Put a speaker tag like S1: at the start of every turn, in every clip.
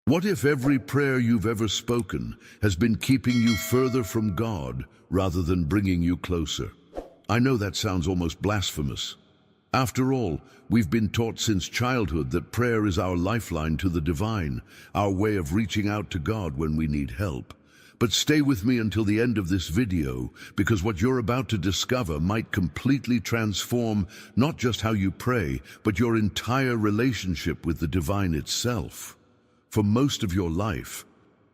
S1: What if every prayer you've ever spoken has been keeping you further from God rather than bringing you closer? I know that sounds almost blasphemous. After all, we've been taught since childhood that prayer is our lifeline to the divine, our way of reaching out to God when we need help. But stay with me until the end of this video, because what you're about to discover might completely transform not just how you pray, but your entire relationship with the divine itself. For most of your life,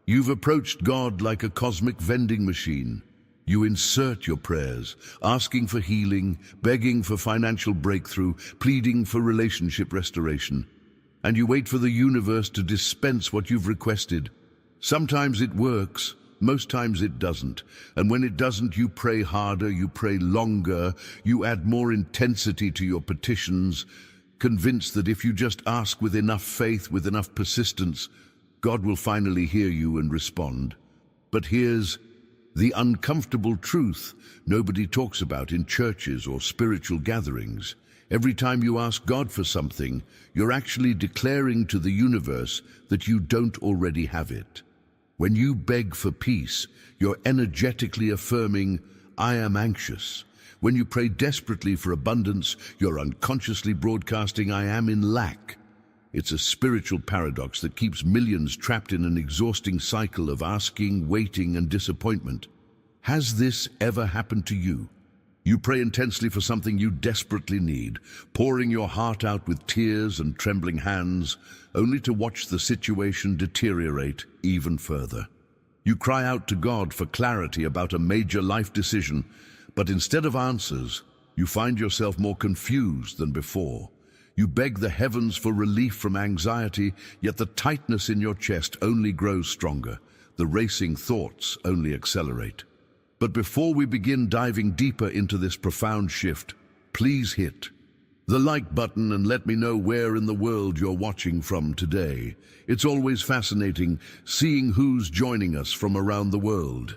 S1: you've approached God like a cosmic vending machine. You insert your prayers, asking for healing, begging for financial breakthrough, pleading for relationship restoration. And you wait for the universe to dispense what you've requested. Sometimes it works, most times it doesn't. And when it doesn't, you pray harder, you pray longer, you add more intensity to your petitions, convinced that if you just ask with enough faith, with enough persistence, God will finally hear you and respond. But here's the uncomfortable truth nobody talks about in churches or spiritual gatherings. Every time you ask God for something, you're actually declaring to the universe that you don't already have it. When you beg for peace, you're energetically affirming, "I am anxious." When you pray desperately for abundance, you're unconsciously broadcasting, "I am in lack." It's a spiritual paradox that keeps millions trapped in an exhausting cycle of asking, waiting, and disappointment. Has this ever happened to you? You pray intensely for something you desperately need, pouring your heart out with tears and trembling hands, only to watch the situation deteriorate even further. You cry out to God for clarity about a major life decision, but instead of answers, you find yourself more confused than before. You beg the heavens for relief from anxiety, yet the tightness in your chest only grows stronger. The racing thoughts only accelerate. But before we begin diving deeper into this profound shift, please hit the like button and let me know where in the world you're watching from today. It's always fascinating seeing who's joining us from around the world.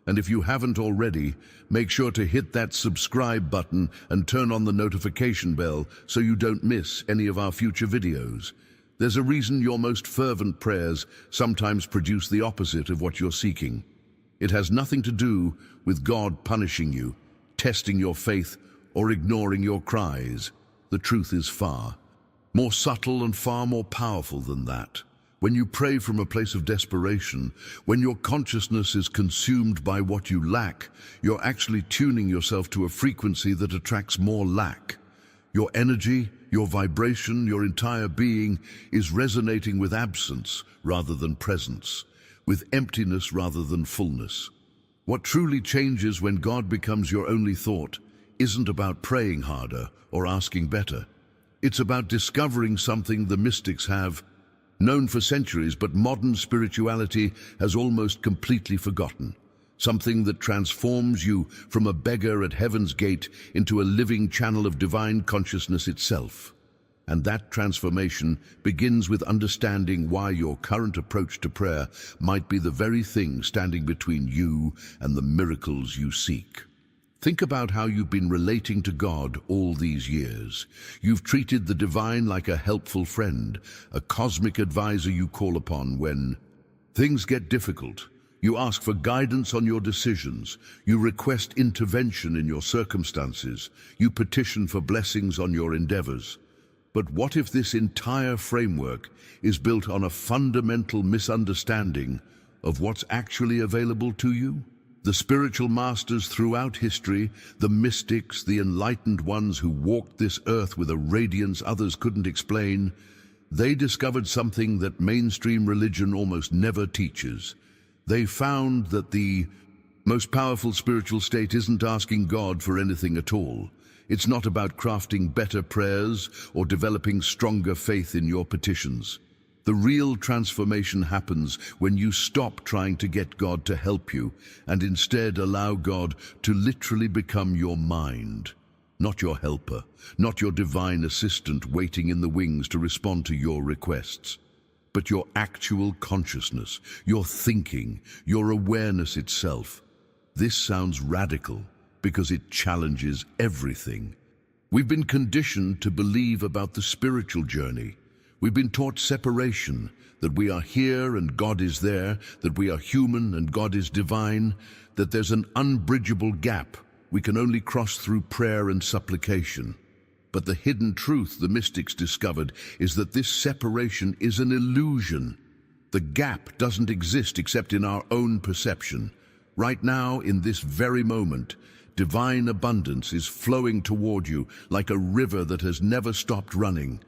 S1: And if you haven't already, make sure to hit that subscribe button and turn on the notification bell so you don't miss any of our future videos. There's a reason your most fervent prayers sometimes produce the opposite of what you're seeking. It has nothing to do with God punishing you, testing your faith, or ignoring your cries. The truth is far more subtle and far more powerful than that. When you pray from a place of desperation, when your consciousness is consumed by what you lack, you're actually tuning yourself to a frequency that attracts more lack. Your energy, your vibration, your entire being is resonating with absence rather than presence, with emptiness rather than fullness. What truly changes when God becomes your only thought isn't about praying harder or asking better. It's about discovering something the mystics have known for centuries, but modern spirituality has almost completely forgotten. Something that transforms you from a beggar at heaven's gate into a living channel of divine consciousness itself. And that transformation begins with understanding why your current approach to prayer might be the very thing standing between you and the miracles you seek. Think about how you've been relating to God all these years. You've treated the divine like a helpful friend, a cosmic advisor you call upon when things get difficult. You ask for guidance on your decisions. You request intervention in your circumstances. You petition for blessings on your endeavors. But what if this entire framework is built on a fundamental misunderstanding of what's actually available to you? The spiritual masters throughout history, the mystics, the enlightened ones who walked this earth with a radiance others couldn't explain, they discovered something that mainstream religion almost never teaches. They found that the most powerful spiritual state isn't asking God for anything at all. It's not about crafting better prayers or developing stronger faith in your petitions. The real transformation happens when you stop trying to get God to help you and instead allow God to literally become your mind. Not your helper, not your divine assistant waiting in the wings to respond to your requests, but your actual consciousness, your thinking, your awareness itself. This sounds radical because it challenges everything we've been conditioned to believe about the spiritual journey. We've been taught separation, that we are here and God is there, that we are human and God is divine, that there's an unbridgeable gap we can only cross through prayer and supplication. But the hidden truth the mystics discovered is that this separation is an illusion. The gap doesn't exist except in our own perception. Right now, in this very moment, divine abundance is flowing toward you like a river that has never stopped running.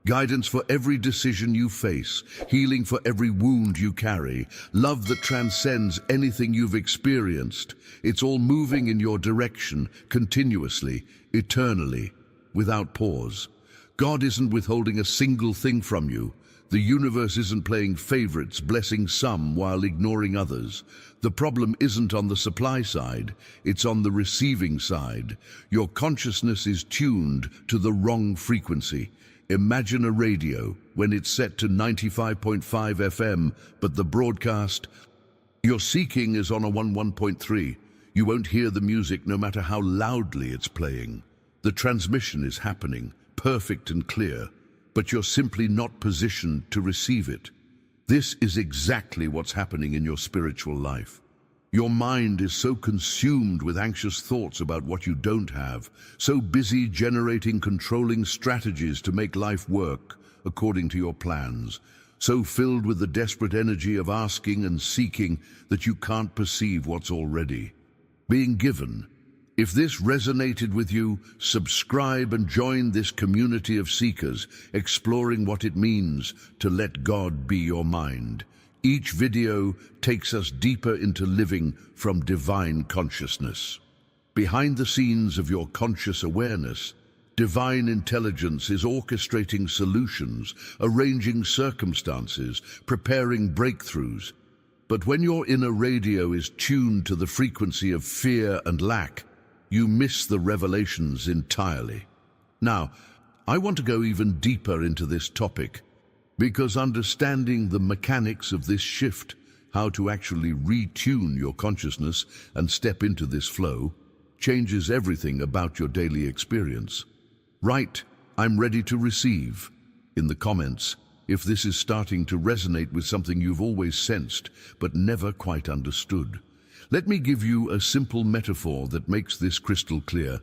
S1: Guidance for every decision you face, healing for every wound you carry, love that transcends anything you've experienced. It's all moving in your direction, continuously, eternally, without pause. God isn't withholding a single thing from you. The universe isn't playing favorites, blessing some while ignoring others. The problem isn't on the supply side, it's on the receiving side. Your consciousness is tuned to the wrong frequency. Imagine a radio when it's set to 95.5 FM, but the broadcast you're seeking is on a 11.3. You won't hear the music no matter how loudly it's playing. The transmission is happening, perfect and clear, but you're simply not positioned to receive it. This is exactly what's happening in your spiritual life. Your mind is so consumed with anxious thoughts about what you don't have, so busy generating controlling strategies to make life work according to your plans, so filled with the desperate energy of asking and seeking that you can't perceive what's already being given. If this resonated with you, subscribe and join this community of seekers, exploring what it means to let God be your mind. Each video takes us deeper into living from divine consciousness. Behind the scenes of your conscious awareness, divine intelligence is orchestrating solutions, arranging circumstances, preparing breakthroughs. But when your inner radio is tuned to the frequency of fear and lack, you miss the revelations entirely. Now, I want to go even deeper into this topic, because understanding the mechanics of this shift, how to actually retune your consciousness and step into this flow, changes everything about your daily experience. Write, "I'm ready to receive," in the comments if this is starting to resonate with something you've always sensed but never quite understood. Let me give you a simple metaphor that makes this crystal clear.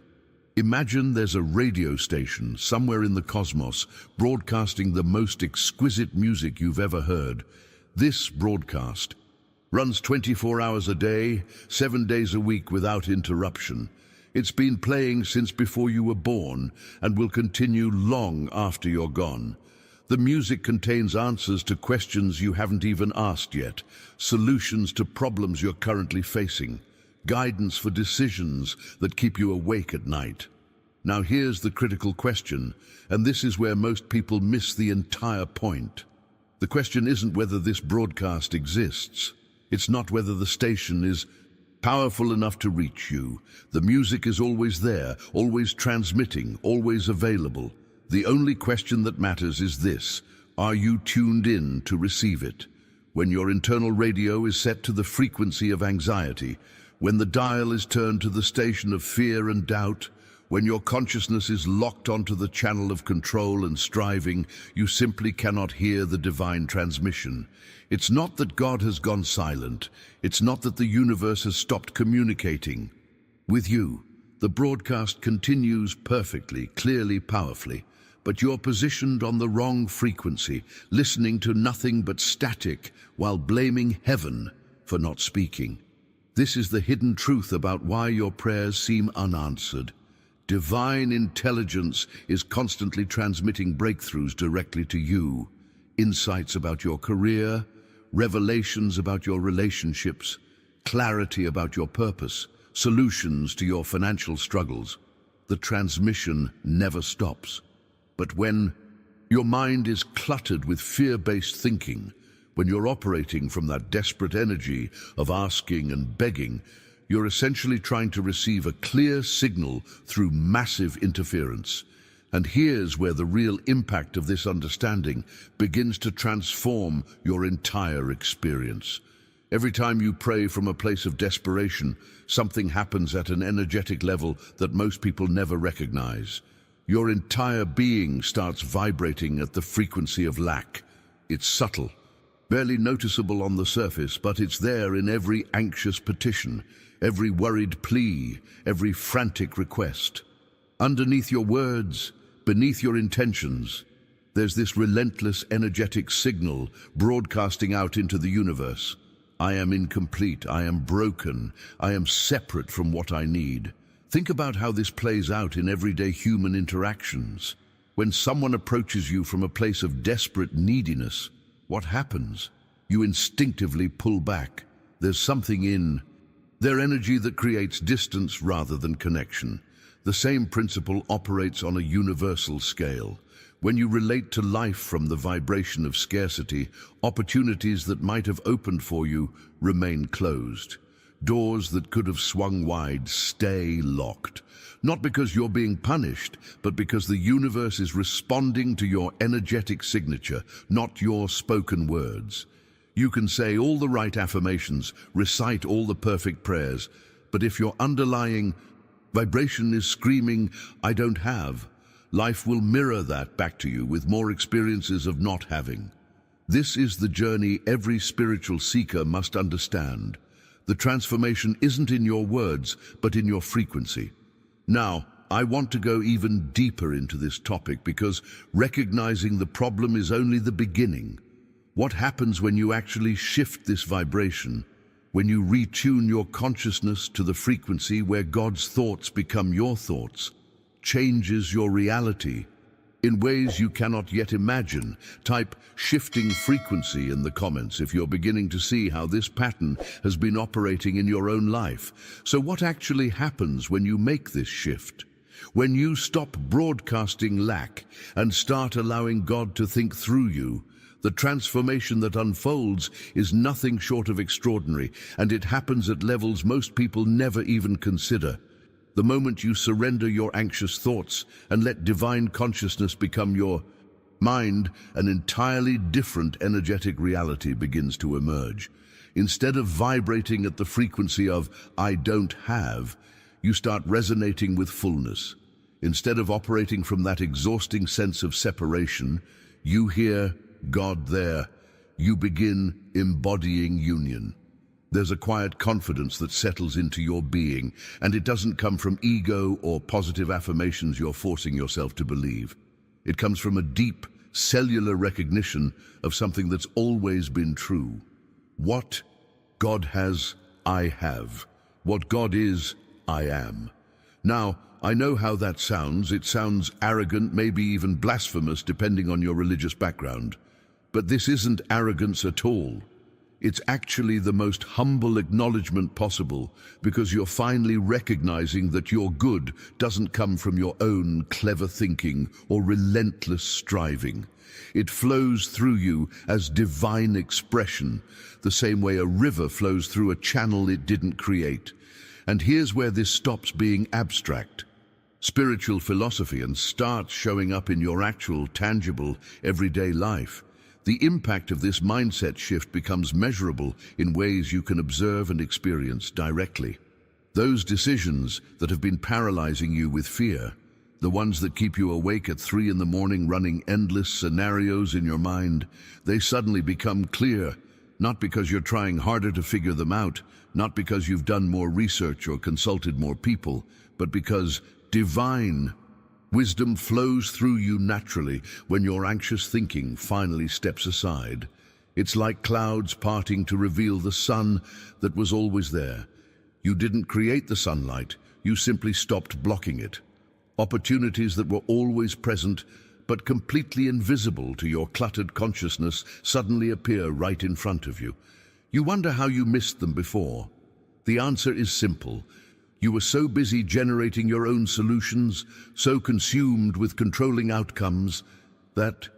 S1: Imagine there's a radio station somewhere in the cosmos broadcasting the most exquisite music you've ever heard. This broadcast runs 24 hours a day, 7 days a week without interruption. It's been playing since before you were born and will continue long after you're gone. The music contains answers to questions you haven't even asked yet, solutions to problems you're currently facing, guidance for decisions that keep you awake at night. Now here's the critical question, and this is where most people miss the entire point. The question isn't whether this broadcast exists. It's not whether the station is powerful enough to reach you. The music is always there, always transmitting, always available. The only question that matters is this: are you tuned in to receive it? When your internal radio is set to the frequency of anxiety, when the dial is turned to the station of fear and doubt, when your consciousness is locked onto the channel of control and striving, you simply cannot hear the divine transmission. It's not that God has gone silent. It's not that the universe has stopped communicating with you. The broadcast continues perfectly, clearly, powerfully, but you're positioned on the wrong frequency, listening to nothing but static while blaming heaven for not speaking. This is the hidden truth about why your prayers seem unanswered. Divine intelligence is constantly transmitting breakthroughs directly to you, insights about your career, revelations about your relationships, clarity about your purpose, solutions to your financial struggles. The transmission never stops. But when your mind is cluttered with fear-based thinking, when you're operating from that desperate energy of asking and begging, you're essentially trying to receive a clear signal through massive interference. And here's where the real impact of this understanding begins to transform your entire experience. Every time you pray from a place of desperation, something happens at an energetic level that most people never recognize. Your entire being starts vibrating at the frequency of lack. It's subtle, barely noticeable on the surface, but it's there in every anxious petition, every worried plea, every frantic request. Underneath your words, beneath your intentions, there's this relentless energetic signal broadcasting out into the universe. I am incomplete, I am broken, I am separate from what I need. Think about how this plays out in everyday human interactions. When someone approaches you from a place of desperate neediness, what happens? You instinctively pull back. There's something in their energy that creates distance rather than connection. The same principle operates on a universal scale. When you relate to life from the vibration of scarcity, opportunities that might have opened for you remain closed. Doors that could have swung wide stay locked. Not because you're being punished, but because the universe is responding to your energetic signature, not your spoken words. You can say all the right affirmations, recite all the perfect prayers, but if your underlying vibration is screaming, "I don't have," life will mirror that back to you with more experiences of not having. This is the journey every spiritual seeker must understand. The transformation isn't in your words, but in your frequency. Now, I want to go even deeper into this topic because recognizing the problem is only the beginning. What happens when you actually shift this vibration? When you retune your consciousness to the frequency where God's thoughts become your thoughts, changes your reality in ways you cannot yet imagine. Type shifting frequency in the comments if you're beginning to see how this pattern has been operating in your own life. So what actually happens when you make this shift? When you stop broadcasting lack and start allowing God to think through you, the transformation that unfolds is nothing short of extraordinary, and it happens at levels most people never even consider. The moment you surrender your anxious thoughts and let divine consciousness become your mind, an entirely different energetic reality begins to emerge. Instead of vibrating at the frequency of "I don't have," you start resonating with fullness. Instead of operating from that exhausting sense of separation, you hear God there. You begin embodying union. There's a quiet confidence that settles into your being, and it doesn't come from ego or positive affirmations you're forcing yourself to believe. It comes from a deep, cellular recognition of something that's always been true. What God has, I have. What God is, I am. Now, I know how that sounds. It sounds arrogant, maybe even blasphemous, depending on your religious background. But this isn't arrogance at all. It's actually the most humble acknowledgement possible, because you're finally recognizing that your good doesn't come from your own clever thinking or relentless striving. It flows through you as divine expression, the same way a river flows through a channel it didn't create. And here's where this stops being abstract, spiritual philosophy, and starts showing up in your actual, tangible, everyday life. The impact of this mindset shift becomes measurable in ways you can observe and experience directly. Those decisions that have been paralyzing you with fear, the ones that keep you awake at 3 in the morning running endless scenarios in your mind, they suddenly become clear, not because you're trying harder to figure them out, not because you've done more research or consulted more people, but because divine wisdom flows through you naturally when your anxious thinking finally steps aside. It's like clouds parting to reveal the sun that was always there. You didn't create the sunlight, you simply stopped blocking it. Opportunities that were always present but completely invisible to your cluttered consciousness suddenly appear right in front of you. You wonder how you missed them before. The answer is simple. You were so busy generating your own solutions, so consumed with controlling outcomes, that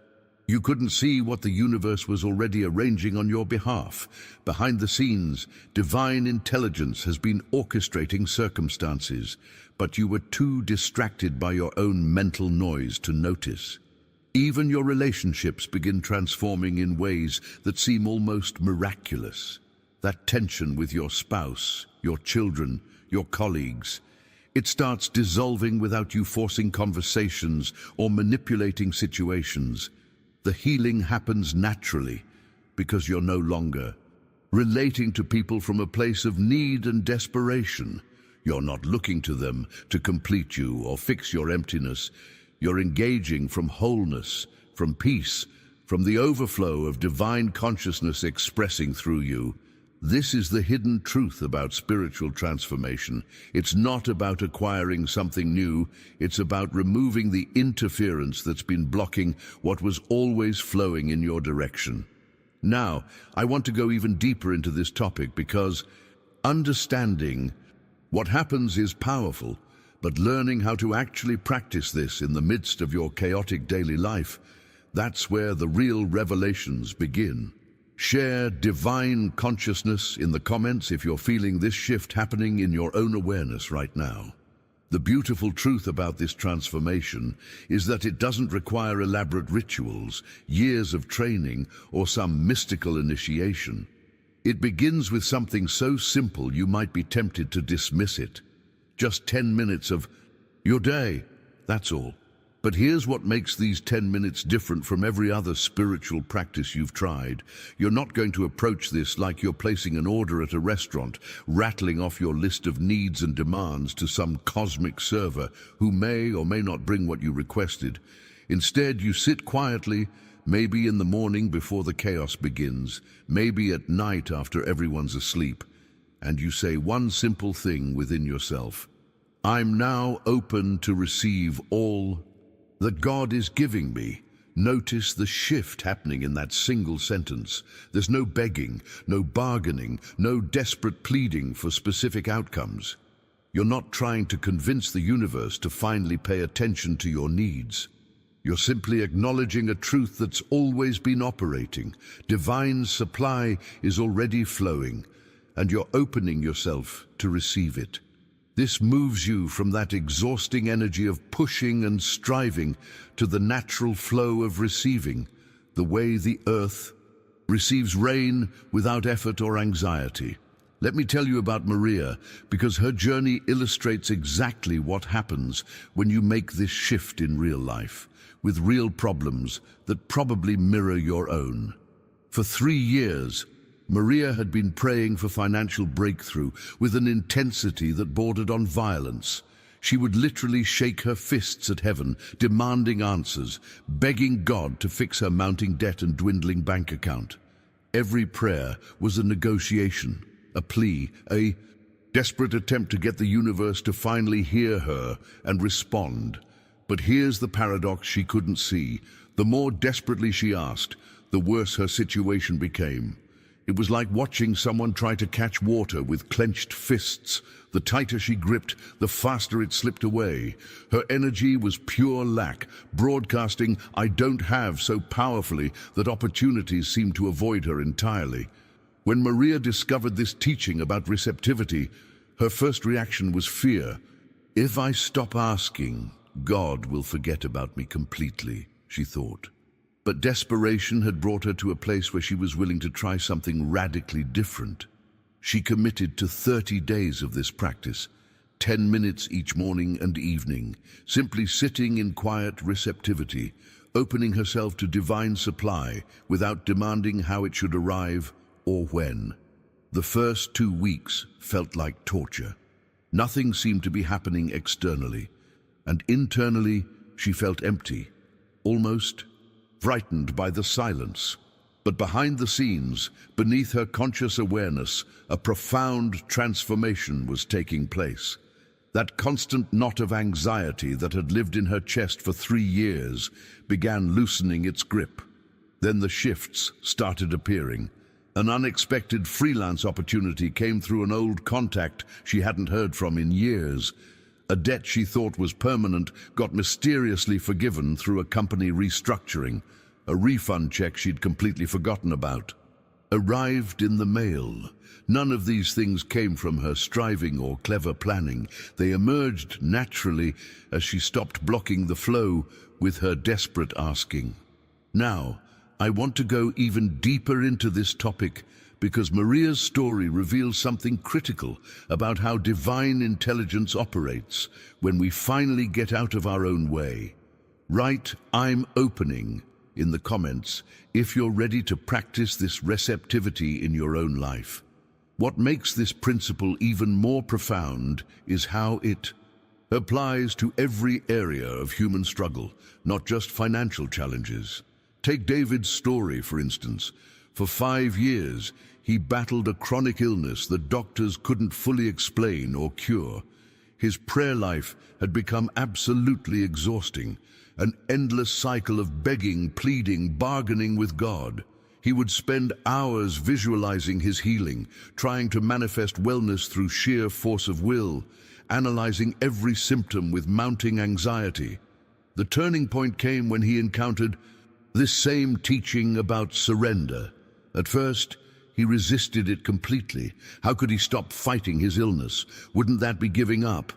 S1: you couldn't see what the universe was already arranging on your behalf. Behind the scenes, divine intelligence has been orchestrating circumstances, but you were too distracted by your own mental noise to notice. Even your relationships begin transforming in ways that seem almost miraculous. That tension with your spouse, your children, your colleagues, It starts dissolving without you forcing conversations or manipulating situations. The healing happens naturally because you're no longer relating to people from a place of need and desperation. You're not looking to them to complete you or fix your emptiness. You're engaging from wholeness, from peace, from the overflow of divine consciousness expressing through you. This is the hidden truth about spiritual transformation. It's not about acquiring something new. It's about removing the interference that's been blocking what was always flowing in your direction. Now, I want to go even deeper into this topic because understanding what happens is powerful, but learning how to actually practice this in the midst of your chaotic daily life, that's where the real revelations begin. Share divine consciousness in the comments if you're feeling this shift happening in your own awareness right now. The beautiful truth about this transformation is that it doesn't require elaborate rituals, years of training, or some mystical initiation. It begins with something so simple you might be tempted to dismiss it. Just 10 minutes of your day, that's all. But here's what makes these 10 minutes different from every other spiritual practice you've tried. You're not going to approach this like you're placing an order at a restaurant, rattling off your list of needs and demands to some cosmic server who may or may not bring what you requested. Instead, you sit quietly, maybe in the morning before the chaos begins, maybe at night after everyone's asleep, and you say one simple thing within yourself: I'm now open to receive all that God is giving me. Notice the shift happening in that single sentence. There's no begging, no bargaining, no desperate pleading for specific outcomes. You're not trying to convince the universe to finally pay attention to your needs. You're simply acknowledging a truth that's always been operating. Divine supply is already flowing, and you're opening yourself to receive it. This moves you from that exhausting energy of pushing and striving to the natural flow of receiving, the way the earth receives rain without effort or anxiety. Let me tell you about Maria, because her journey illustrates exactly what happens when you make this shift in real life, with real problems that probably mirror your own. For 3 years, Maria had been praying for financial breakthrough with an intensity that bordered on violence. She would literally shake her fists at heaven, demanding answers, begging God to fix her mounting debt and dwindling bank account. Every prayer was a negotiation, a plea, a desperate attempt to get the universe to finally hear her and respond. But here's the paradox she couldn't see. The more desperately she asked, the worse her situation became. It was like watching someone try to catch water with clenched fists. The tighter she gripped, the faster it slipped away. Her energy was pure lack, broadcasting "I don't have" so powerfully that opportunities seemed to avoid her entirely. When Maria discovered this teaching about receptivity, her first reaction was fear. If I stop asking, God will forget about me completely, she thought. But desperation had brought her to a place where she was willing to try something radically different. She committed to 30 days of this practice, 10 minutes each morning and evening, simply sitting in quiet receptivity, opening herself to divine supply without demanding how it should arrive or when. The first 2 weeks felt like torture. Nothing seemed to be happening externally, and internally she felt empty, almost frightened by the silence. But behind the scenes, beneath her conscious awareness, a profound transformation was taking place. That constant knot of anxiety that had lived in her chest for 3 years began loosening its grip. Then the shifts started appearing. An unexpected freelance opportunity came through an old contact she hadn't heard from in years. A debt she thought was permanent got mysteriously forgiven through a company restructuring. A refund check she'd completely forgotten about arrived in the mail. None of these things came from her striving or clever planning. They emerged naturally as she stopped blocking the flow with her desperate asking. Now, I want to go even deeper into this topic because Maria's story reveals something critical about how divine intelligence operates when we finally get out of our own way. Write "I'm opening" in the comments if you're ready to practice this receptivity in your own life. What makes this principle even more profound is how it applies to every area of human struggle, not just financial challenges. Take David's story, for instance. For 5 years, he battled a chronic illness that doctors couldn't fully explain or cure. His prayer life had become absolutely exhausting, an endless cycle of begging, pleading, bargaining with God. He would spend hours visualizing his healing, trying to manifest wellness through sheer force of will, analyzing every symptom with mounting anxiety. The turning point came when he encountered this same teaching about surrender. At first, he resisted it completely. How could he stop fighting his illness? Wouldn't that be giving up?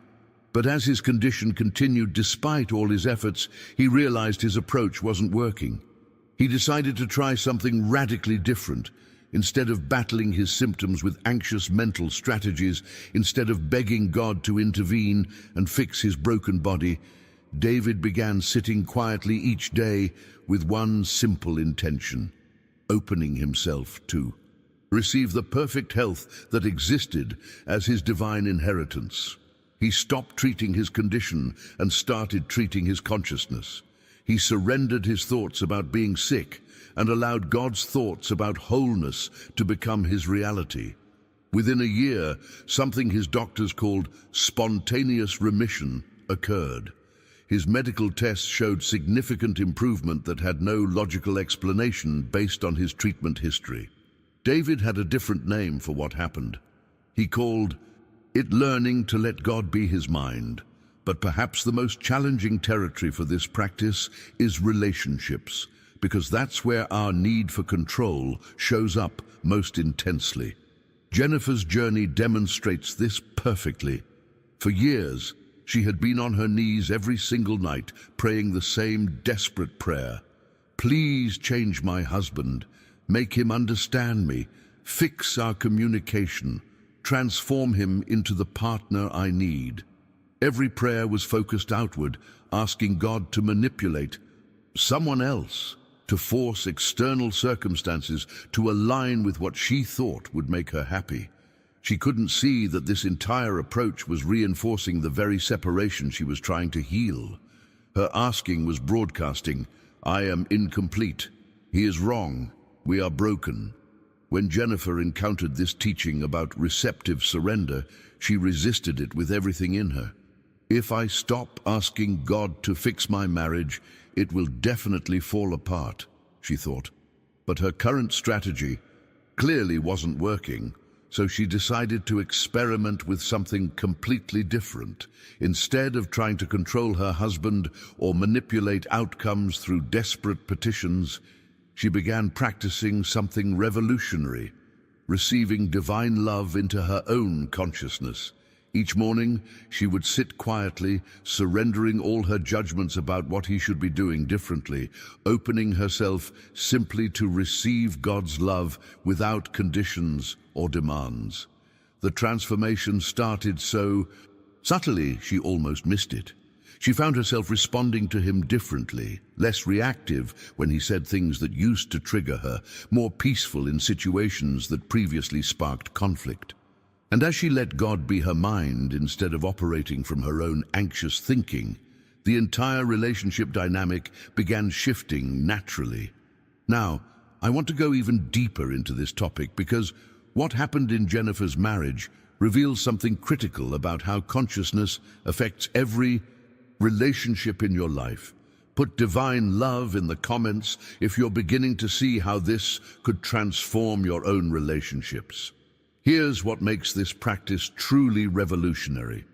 S1: But as his condition continued despite all his efforts, he realized his approach wasn't working. He decided to try something radically different. Instead of battling his symptoms with anxious mental strategies, instead of begging God to intervene and fix his broken body, David began sitting quietly each day with one simple intention: opening himself to receive the perfect health that existed as his divine inheritance. He stopped treating his condition and started treating his consciousness. He surrendered his thoughts about being sick and allowed God's thoughts about wholeness to become his reality. Within a year, something his doctors called spontaneous remission occurred. His medical tests showed significant improvement that had no logical explanation based on his treatment history. David had a different name for what happened. He called it learning to let God be his mind. But perhaps the most challenging territory for this practice is relationships, because that's where our need for control shows up most intensely. Jennifer's journey demonstrates this perfectly. For years, she had been on her knees every single night, praying the same desperate prayer. Please change my husband, make him understand me, fix our communication, transform him into the partner I need. Every prayer was focused outward, asking God to manipulate someone else, to force external circumstances to align with what she thought would make her happy. She couldn't see that this entire approach was reinforcing the very separation she was trying to heal. Her asking was broadcasting, "I am incomplete. He is wrong. We are broken." When Jennifer encountered this teaching about receptive surrender, she resisted it with everything in her. If I stop asking God to fix my marriage, it will definitely fall apart, she thought. But her current strategy clearly wasn't working. So she decided to experiment with something completely different. Instead of trying to control her husband or manipulate outcomes through desperate petitions, she began practicing something revolutionary, receiving divine love into her own consciousness. Each morning, she would sit quietly, surrendering all her judgments about what he should be doing differently, opening herself simply to receive God's love without conditions or demands. The transformation started so subtly she almost missed it. She found herself responding to him differently, less reactive when he said things that used to trigger her, more peaceful in situations that previously sparked conflict. And as she let God be her mind instead of operating from her own anxious thinking, the entire relationship dynamic began shifting naturally. Now, I want to go even deeper into this topic because what happened in Jennifer's marriage reveals something critical about how consciousness affects every relationship in your life. Put divine love in the comments if you're beginning to see how this could transform your own relationships. Here's what makes this practice truly revolutionary.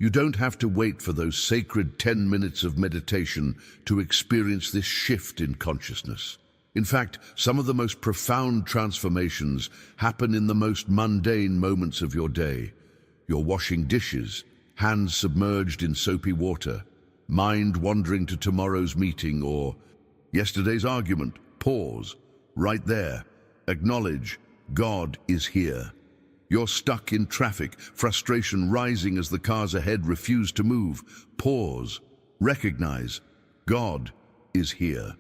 S1: You don't have to wait for those sacred 10 minutes of meditation to experience this shift in consciousness. In fact, some of the most profound transformations happen in the most mundane moments of your day. You're washing dishes, hands submerged in soapy water, mind wandering to tomorrow's meeting or yesterday's argument, pause. Right there. Acknowledge God is here. You're stuck in traffic, frustration rising as the cars ahead refuse to move. Pause. Recognize God is here.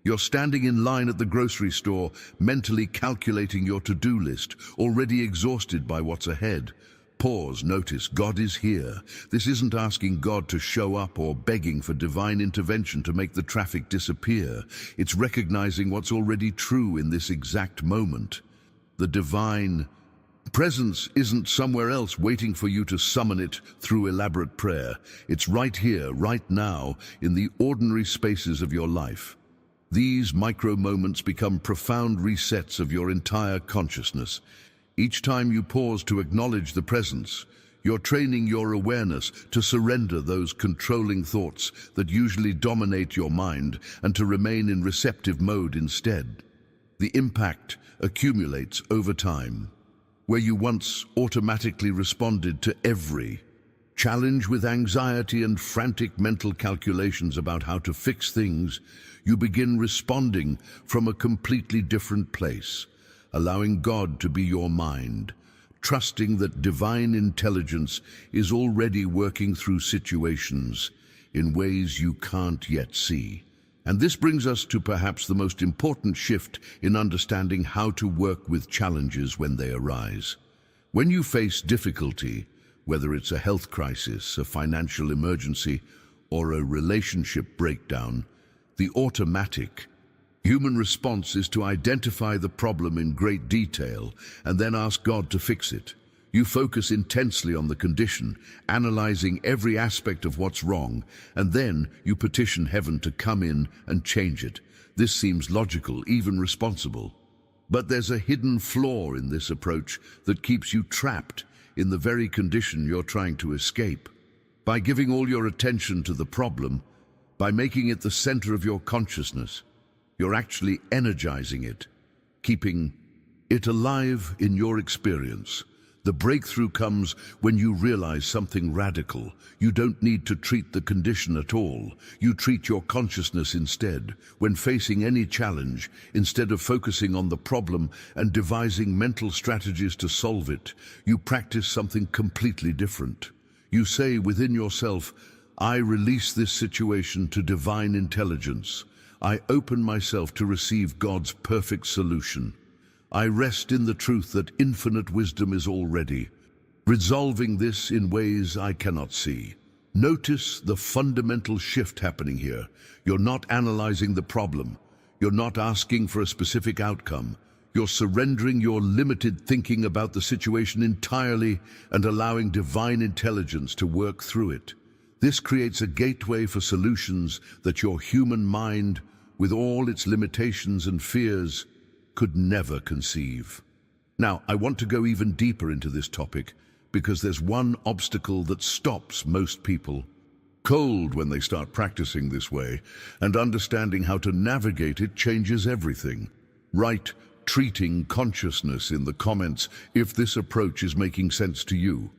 S1: You're standing in line at the grocery store, mentally calculating your to-do list, already exhausted by what's ahead. Pause, notice, God is here. This isn't asking God to show up or begging for divine intervention to make the traffic disappear. It's recognizing what's already true in this exact moment. The divine presence isn't somewhere else waiting for you to summon it through elaborate prayer. It's right here, right now, in the ordinary spaces of your life. These micro moments become profound resets of your entire consciousness. Each time you pause to acknowledge the presence, you're training your awareness to surrender those controlling thoughts that usually dominate your mind and to remain in receptive mode instead. The impact accumulates over time. Where you once automatically responded to every challenge with anxiety and frantic mental calculations about how to fix things, you begin responding from a completely different place, allowing God to be your mind, trusting that divine intelligence is already working through situations in ways you can't yet see. And this brings us to perhaps the most important shift in understanding how to work with challenges when they arise. When you face difficulty, whether it's a health crisis, a financial emergency, or a relationship breakdown, the automatic human response is to identify the problem in great detail and then ask God to fix it. You focus intensely on the condition, analyzing every aspect of what's wrong, and then you petition heaven to come in and change it. This seems logical, even responsible. But there's a hidden flaw in this approach that keeps you trapped in the very condition you're trying to escape. By giving all your attention to the problem, by making it the center of your consciousness, you're actually energizing it, keeping it alive in your experience. The breakthrough comes when you realize something radical. You don't need to treat the condition at all. You treat your consciousness instead. When facing any challenge, instead of focusing on the problem and devising mental strategies to solve it, you practice something completely different. You say within yourself, I release this situation to divine intelligence. I open myself to receive God's perfect solution. I rest in the truth that infinite wisdom is already resolving this in ways I cannot see. Notice the fundamental shift happening here. You're not analyzing the problem. You're not asking for a specific outcome. You're surrendering your limited thinking about the situation entirely and allowing divine intelligence to work through it. This creates a gateway for solutions that your human mind, with all its limitations and fears, could never conceive. Now, I want to go even deeper into this topic because there's one obstacle that stops most people cold when they start practicing this way, and understanding how to navigate it changes everything. Write treating consciousness in the comments if this approach is making sense to you.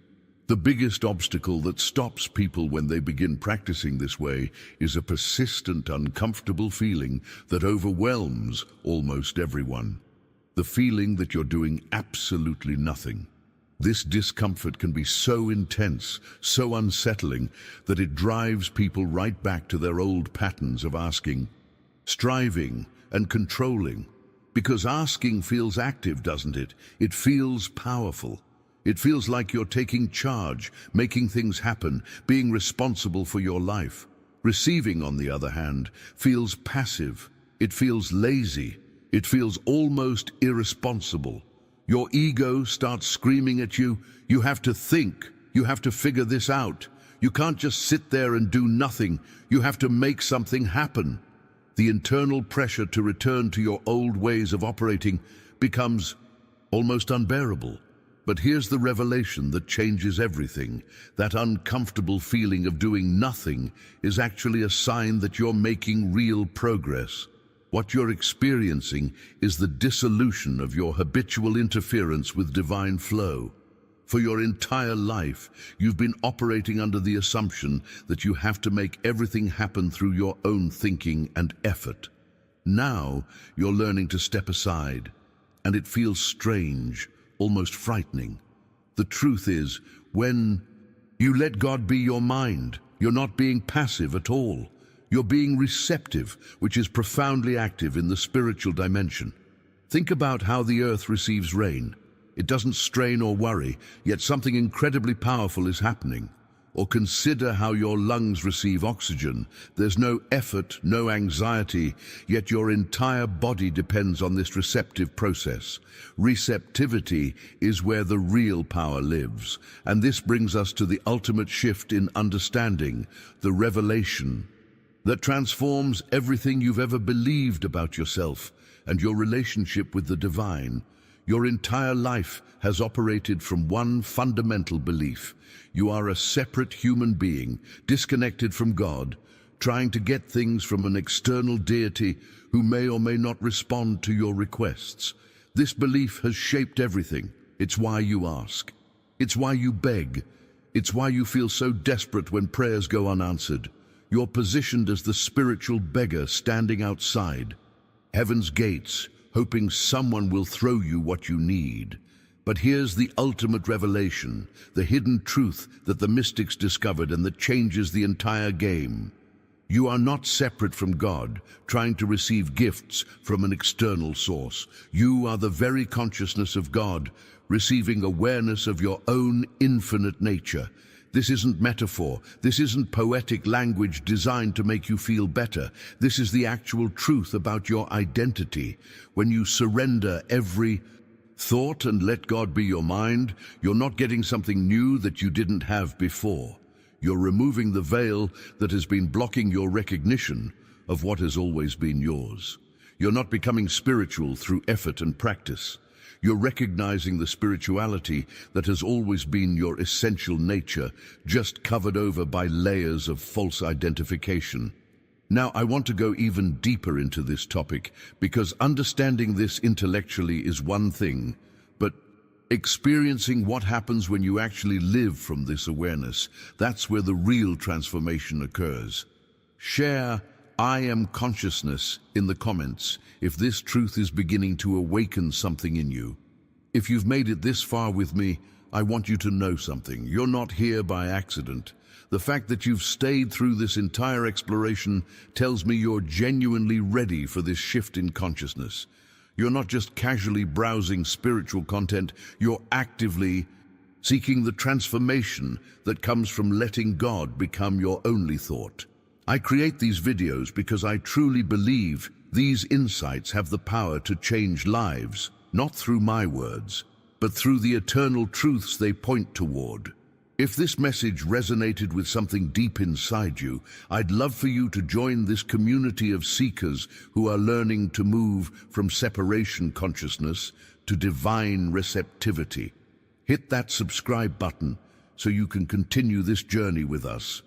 S1: The biggest obstacle that stops people when they begin practicing this way is a persistent, uncomfortable feeling that overwhelms almost everyone. The feeling that you're doing absolutely nothing. This discomfort can be so intense, so unsettling, that it drives people right back to their old patterns of asking, striving, and controlling. Because asking feels active, doesn't it? It feels powerful. It feels like you're taking charge, making things happen, being responsible for your life. Receiving, on the other hand, feels passive. It feels lazy. It feels almost irresponsible. Your ego starts screaming at you. You have to think. You have to figure this out. You can't just sit there and do nothing. You have to make something happen. The internal pressure to return to your old ways of operating becomes almost unbearable. But here's the revelation that changes everything. That uncomfortable feeling of doing nothing is actually a sign that you're making real progress. What you're experiencing is the dissolution of your habitual interference with divine flow. For your entire life, you've been operating under the assumption that you have to make everything happen through your own thinking and effort. Now you're learning to step aside, and it feels strange, almost frightening. The truth is, when you let God be your mind, you're not being passive at all. You're being receptive, which is profoundly active in the spiritual dimension. Think about how the earth receives rain. It doesn't strain or worry, yet something incredibly powerful is happening. Or consider how your lungs receive oxygen. There's no effort, no anxiety, yet your entire body depends on this receptive process. Receptivity is where the real power lives, and this brings us to the ultimate shift in understanding, the revelation that transforms everything you've ever believed about yourself and your relationship with the divine. Your entire life has operated from one fundamental belief. You are a separate human being, disconnected from God, trying to get things from an external deity who may or may not respond to your requests. This belief has shaped everything. It's why you ask. It's why you beg. It's why you feel so desperate when prayers go unanswered. You're positioned as the spiritual beggar standing outside heaven's gates, hoping someone will throw you what you need. But here's the ultimate revelation, the hidden truth that the mystics discovered and that changes the entire game. You are not separate from God, trying to receive gifts from an external source. You are the very consciousness of God, receiving awareness of your own infinite nature. This isn't metaphor. This isn't poetic language designed to make you feel better. This is the actual truth about your identity. When you surrender every thought and let God be your mind, you're not getting something new that you didn't have before. You're removing the veil that has been blocking your recognition of what has always been yours. You're not becoming spiritual through effort and practice. You're recognizing the spirituality that has always been your essential nature, just covered over by layers of false identification. Now, I want to go even deeper into this topic, because understanding this intellectually is one thing, but experiencing what happens when you actually live from this awareness, that's where the real transformation occurs. Share "I am consciousness" in the comments if this truth is beginning to awaken something in you. If you've made it this far with me, I want you to know something. You're not here by accident. The fact that you've stayed through this entire exploration tells me you're genuinely ready for this shift in consciousness. You're not just casually browsing spiritual content, you're actively seeking the transformation that comes from letting God become your only thought. I create these videos because I truly believe these insights have the power to change lives, not through my words, but through the eternal truths they point toward. If this message resonated with something deep inside you, I'd love for you to join this community of seekers who are learning to move from separation consciousness to divine receptivity. Hit that subscribe button so you can continue this journey with us,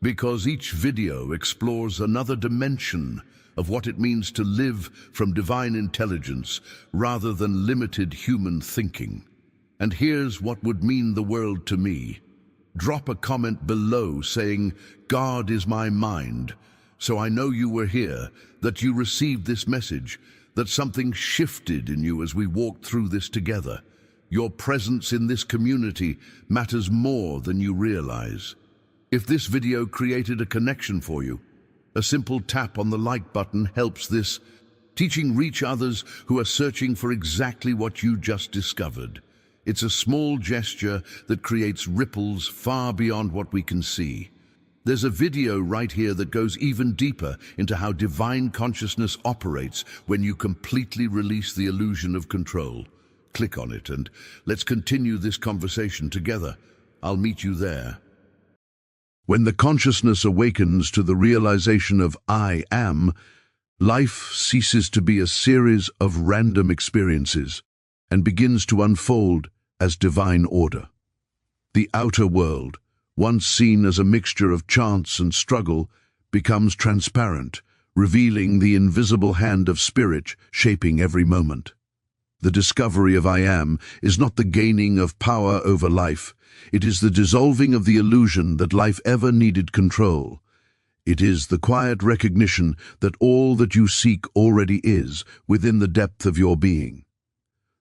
S1: because each video explores another dimension of what it means to live from divine intelligence rather than limited human thinking. And here's what would mean the world to me. Drop a comment below saying, "God is my mind," so I know you were here, that you received this message, that something shifted in you as we walked through this together. Your presence in this community matters more than you realize. If this video created a connection for you, a simple tap on the like button helps this teaching reach others who are searching for exactly what you just discovered. It's a small gesture that creates ripples far beyond what we can see. There's a video right here that goes even deeper into how divine consciousness operates when you completely release the illusion of control. Click on it and let's continue this conversation together. I'll meet you there. When the consciousness awakens to the realization of I am, life ceases to be a series of random experiences and begins to unfold as divine order. The outer world, once seen as a mixture of chance and struggle, becomes transparent, revealing the invisible hand of spirit shaping every moment. The discovery of I am is not the gaining of power over life, it is the dissolving of the illusion that life ever needed control. It is the quiet recognition that all that you seek already is within the depth of your being.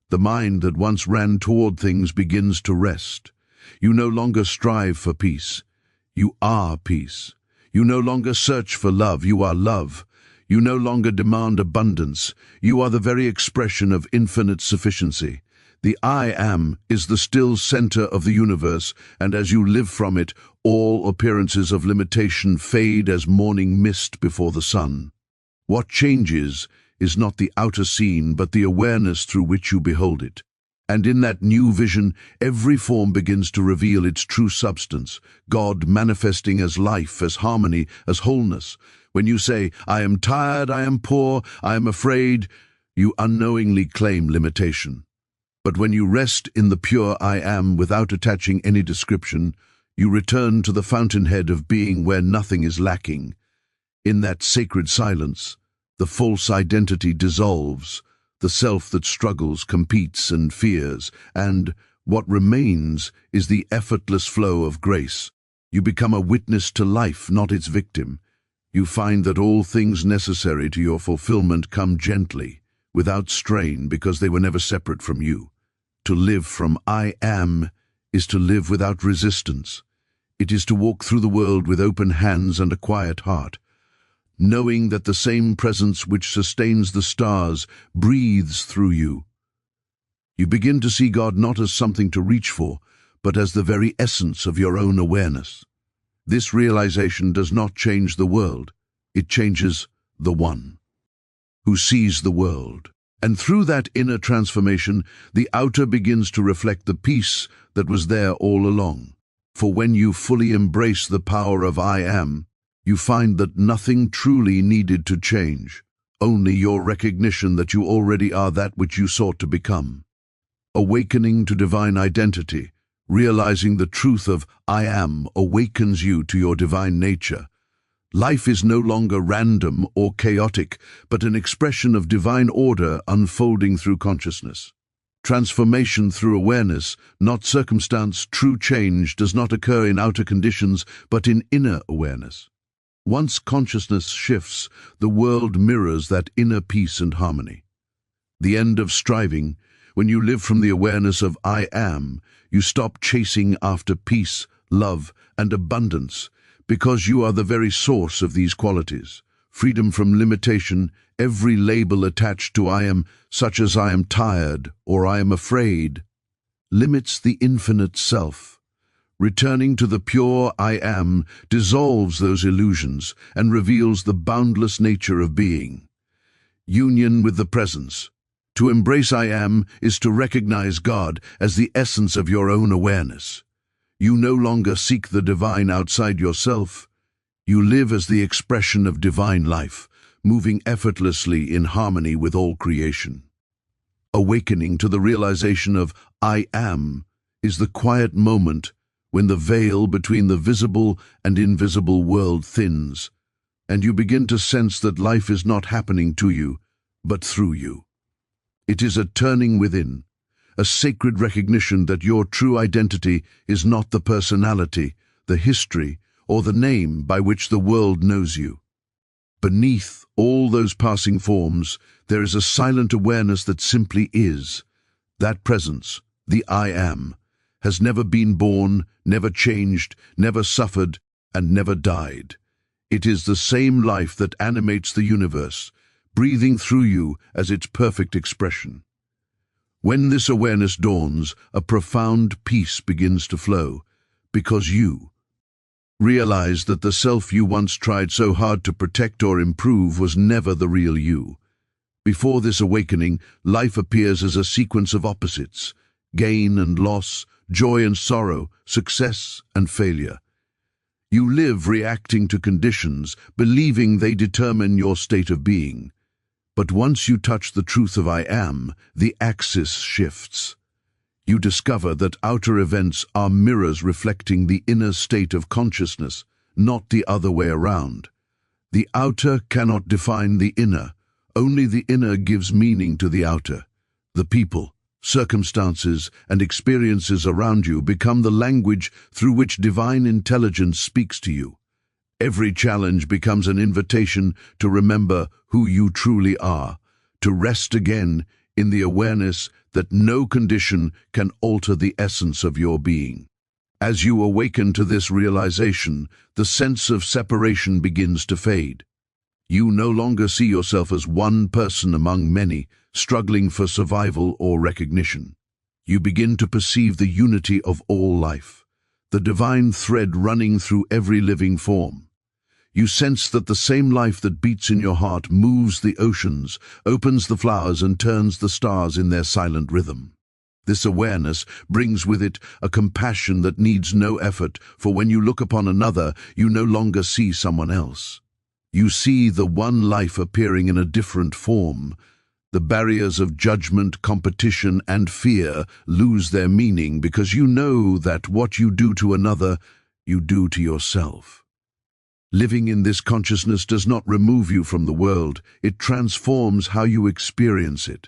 S1: The mind that once ran toward things begins to rest. You no longer strive for peace. You are peace. You no longer search for love. You are love. You no longer demand abundance. You are the very expression of infinite sufficiency. The I Am is the still center of the universe, and as you live from it, all appearances of limitation fade as morning mist before the sun. What changes is not the outer scene, but the awareness through which you behold it. And in that new vision, every form begins to reveal its true substance, God manifesting as life, as harmony, as wholeness. When you say, "I am tired, I am poor, I am afraid," you unknowingly claim limitation. But when you rest in the pure I Am without attaching any description, you return to the fountainhead of being where nothing is lacking. In that sacred silence, the false identity dissolves, the self that struggles, competes, and fears, and what remains is the effortless flow of grace. You become a witness to life, not its victim. You find that all things necessary to your fulfillment come gently, without strain, because they were never separate from you. To live from I Am is to live without resistance. It is to walk through the world with open hands and a quiet heart, knowing that the same presence which sustains the stars breathes through you. You begin to see God not as something to reach for, but as the very essence of your own awareness. This realization does not change the world, it changes the One who sees the world. And through that inner transformation, the outer begins to reflect the peace that was there all along. For when you fully embrace the power of I Am, you find that nothing truly needed to change, only your recognition that you already are that which you sought to become. Awakening to divine identity, realizing the truth of I Am awakens you to your divine nature. Life is no longer random or chaotic, but an expression of divine order unfolding through consciousness. Transformation through awareness, not circumstance. True change does not occur in outer conditions, but in inner awareness. Once consciousness shifts, the world mirrors that inner peace and harmony. The end of striving. When you live from the awareness of I Am, you stop chasing after peace, love, and abundance, because you are the very source of these qualities. Freedom from limitation, every label attached to I Am, such as I am tired or I am afraid, limits the infinite self. Returning to the pure I Am dissolves those illusions and reveals the boundless nature of being. Union with the presence. To embrace I Am is to recognize God as the essence of your own awareness. You no longer seek the divine outside yourself. You live as the expression of divine life, moving effortlessly in harmony with all creation. Awakening to the realization of I Am is the quiet moment when the veil between the visible and invisible world thins, and you begin to sense that life is not happening to you, but through you. It is a turning within, a sacred recognition that your true identity is not the personality, the history, or the name by which the world knows you. Beneath all those passing forms, there is a silent awareness that simply is. That presence, the I Am, has never been born, never changed, never suffered, and never died. It is the same life that animates the universe, breathing through you as its perfect expression. When this awareness dawns, a profound peace begins to flow, because you realize that the self you once tried so hard to protect or improve was never the real you. Before this awakening, life appears as a sequence of opposites: gain and loss, joy and sorrow, success and failure. You live reacting to conditions, believing they determine your state of being. But once you touch the truth of I Am, the axis shifts. You discover that outer events are mirrors reflecting the inner state of consciousness, not the other way around. The outer cannot define the inner, only the inner gives meaning to the outer. The people, circumstances, and experiences around you become the language through which divine intelligence speaks to you. Every challenge becomes an invitation to remember who you truly are, to rest again in the awareness that no condition can alter the essence of your being. As you awaken to this realization, the sense of separation begins to fade. You no longer see yourself as one person among many, struggling for survival or recognition. You begin to perceive the unity of all life, the divine thread running through every living form. You sense that the same life that beats in your heart moves the oceans, opens the flowers, and turns the stars in their silent rhythm. This awareness brings with it a compassion that needs no effort, for when you look upon another, you no longer see someone else. You see the one life appearing in a different form. The barriers of judgment, competition, and fear lose their meaning because you know that what you do to another, you do to yourself. Living in this consciousness does not remove you from the world, it transforms how you experience it.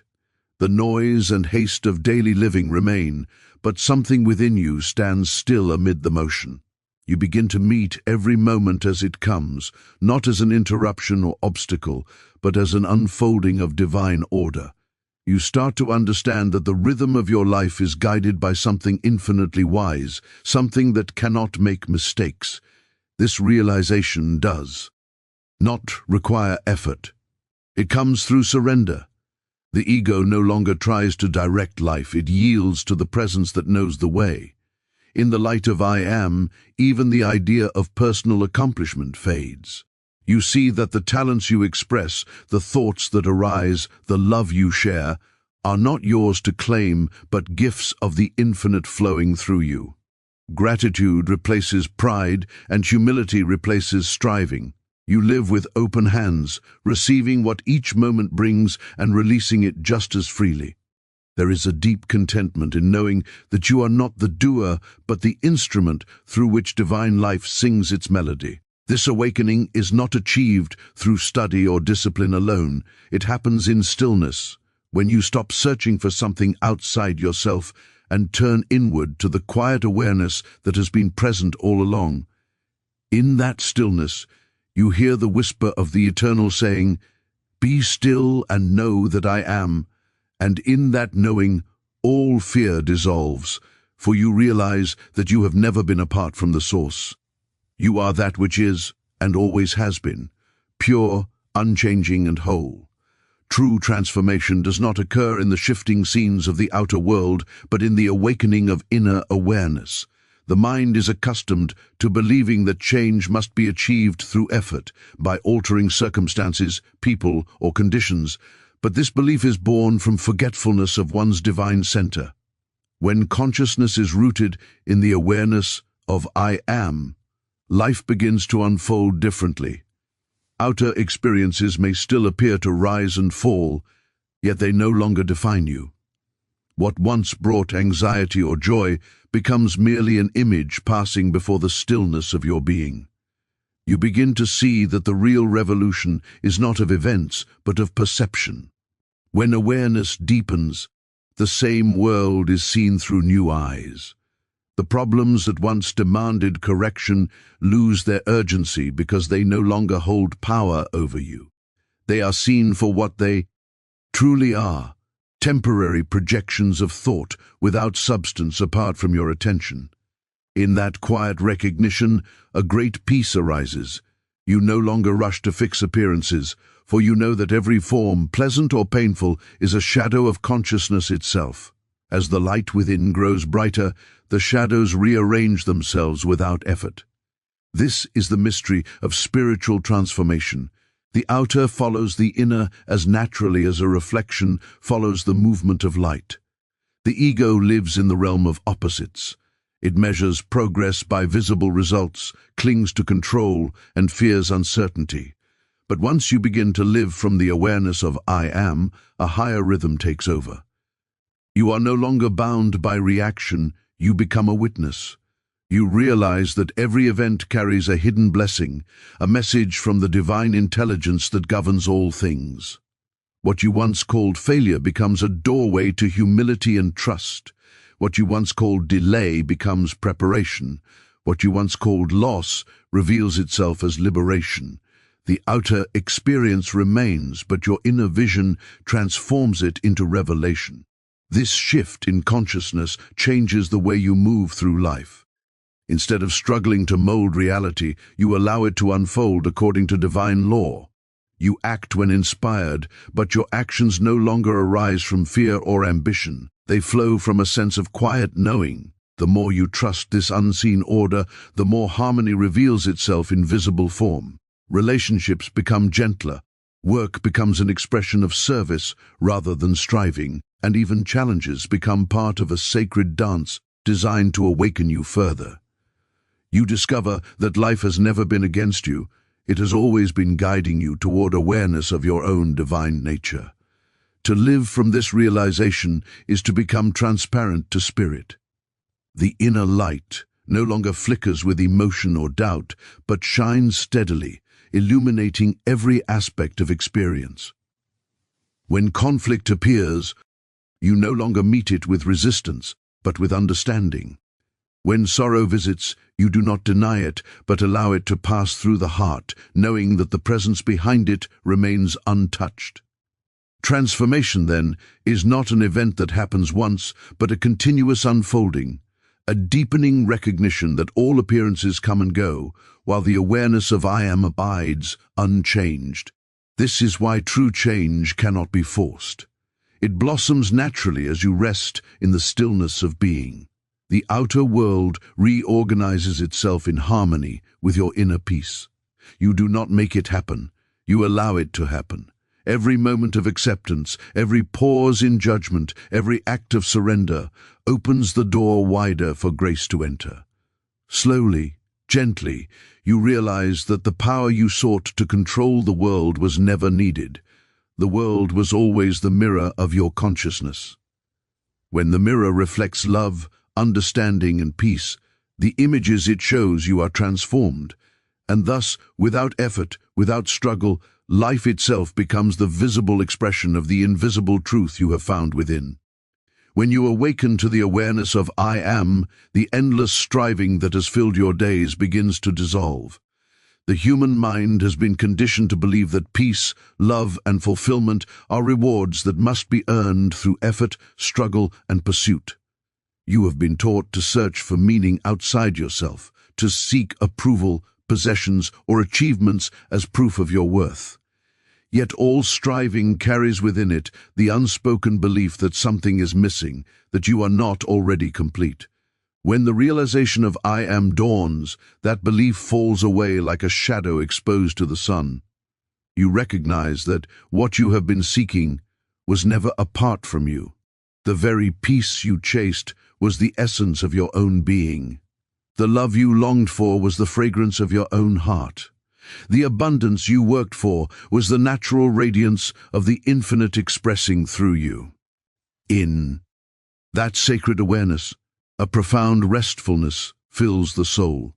S1: The noise and haste of daily living remain, but something within you stands still amid the motion. You begin to meet every moment as it comes, not as an interruption or obstacle, but as an unfolding of divine order. You start to understand that the rhythm of your life is guided by something infinitely wise, something that cannot make mistakes. This realization does not require effort. It comes through surrender. The ego no longer tries to direct life, it yields to the presence that knows the way. In the light of I Am, even the idea of personal accomplishment fades. You see that the talents you express, the thoughts that arise, the love you share, are not yours to claim, but gifts of the infinite flowing through you. Gratitude replaces pride, and humility replaces striving. You live with open hands, receiving what each moment brings and releasing it just as freely. There is a deep contentment in knowing that you are not the doer, but the instrument through which divine life sings its melody. This awakening is not achieved through study or discipline alone. It happens in stillness, when you stop searching for something outside yourself and turn inward to the quiet awareness that has been present all along. In that stillness, you hear the whisper of the eternal saying, "Be still and know that I am," and in that knowing, all fear dissolves, for you realize that you have never been apart from the source. You are that which is, and always has been, pure, unchanging, and whole. True transformation does not occur in the shifting scenes of the outer world, but in the awakening of inner awareness. The mind is accustomed to believing that change must be achieved through effort, by altering circumstances, people, or conditions, but this belief is born from forgetfulness of one's divine center. When consciousness is rooted in the awareness of I Am, life begins to unfold differently. Outer experiences may still appear to rise and fall, yet they no longer define you. What once brought anxiety or joy becomes merely an image passing before the stillness of your being. You begin to see that the real revolution is not of events, but of perception. When awareness deepens, the same world is seen through new eyes. The problems that once demanded correction lose their urgency because they no longer hold power over you. They are seen for what they truly are, temporary projections of thought without substance apart from your attention. In that quiet recognition, a great peace arises. You no longer rush to fix appearances, for you know that every form, pleasant or painful, is a shadow of consciousness itself. As the light within grows brighter, the shadows rearrange themselves without effort. This is the mystery of spiritual transformation. The outer follows the inner as naturally as a reflection follows the movement of light. The ego lives in the realm of opposites. It measures progress by visible results, clings to control, and fears uncertainty. But once you begin to live from the awareness of I Am, a higher rhythm takes over. You are no longer bound by reaction, you become a witness. You realize that every event carries a hidden blessing, a message from the divine intelligence that governs all things. What you once called failure becomes a doorway to humility and trust. What you once called delay becomes preparation. What you once called loss reveals itself as liberation. The outer experience remains, but your inner vision transforms it into revelation. This shift in consciousness changes the way you move through life. Instead of struggling to mold reality, you allow it to unfold according to divine law. You act when inspired, but your actions no longer arise from fear or ambition. They flow from a sense of quiet knowing. The more you trust this unseen order, the more harmony reveals itself in visible form. Relationships become gentler. Work becomes an expression of service rather than striving, and even challenges become part of a sacred dance designed to awaken you further. You discover that life has never been against you. It has always been guiding you toward awareness of your own divine nature. To live from this realization is to become transparent to spirit. The inner light no longer flickers with emotion or doubt, but shines steadily, illuminating every aspect of experience. When conflict appears, you no longer meet it with resistance, but with understanding. When sorrow visits, you do not deny it, but allow it to pass through the heart, knowing that the presence behind it remains untouched. Transformation, then, is not an event that happens once, but a continuous unfolding, a deepening recognition that all appearances come and go, while the awareness of I am abides unchanged. This is why true change cannot be forced. It blossoms naturally as you rest in the stillness of being. The outer world reorganizes itself in harmony with your inner peace. You do not make it happen, you allow it to happen. Every moment of acceptance, every pause in judgment, every act of surrender opens the door wider for grace to enter. Slowly, gently, you realize that the power you sought to control the world was never needed. The world was always the mirror of your consciousness. When the mirror reflects love, understanding, and peace, the images it shows you are transformed, and thus, without effort, without struggle, life itself becomes the visible expression of the invisible truth you have found within. When you awaken to the awareness of I am, the endless striving that has filled your days begins to dissolve. The human mind has been conditioned to believe that peace, love, and fulfillment are rewards that must be earned through effort, struggle, and pursuit. You have been taught to search for meaning outside yourself, to seek approval, possessions, or achievements as proof of your worth. Yet all striving carries within it the unspoken belief that something is missing, that you are not already complete. When the realization of I am dawns, that belief falls away like a shadow exposed to the sun. You recognize that what you have been seeking was never apart from you. The very peace you chased was the essence of your own being. The love you longed for was the fragrance of your own heart. The abundance you worked for was the natural radiance of the infinite expressing through you. In that sacred awareness, a profound restfulness fills the soul.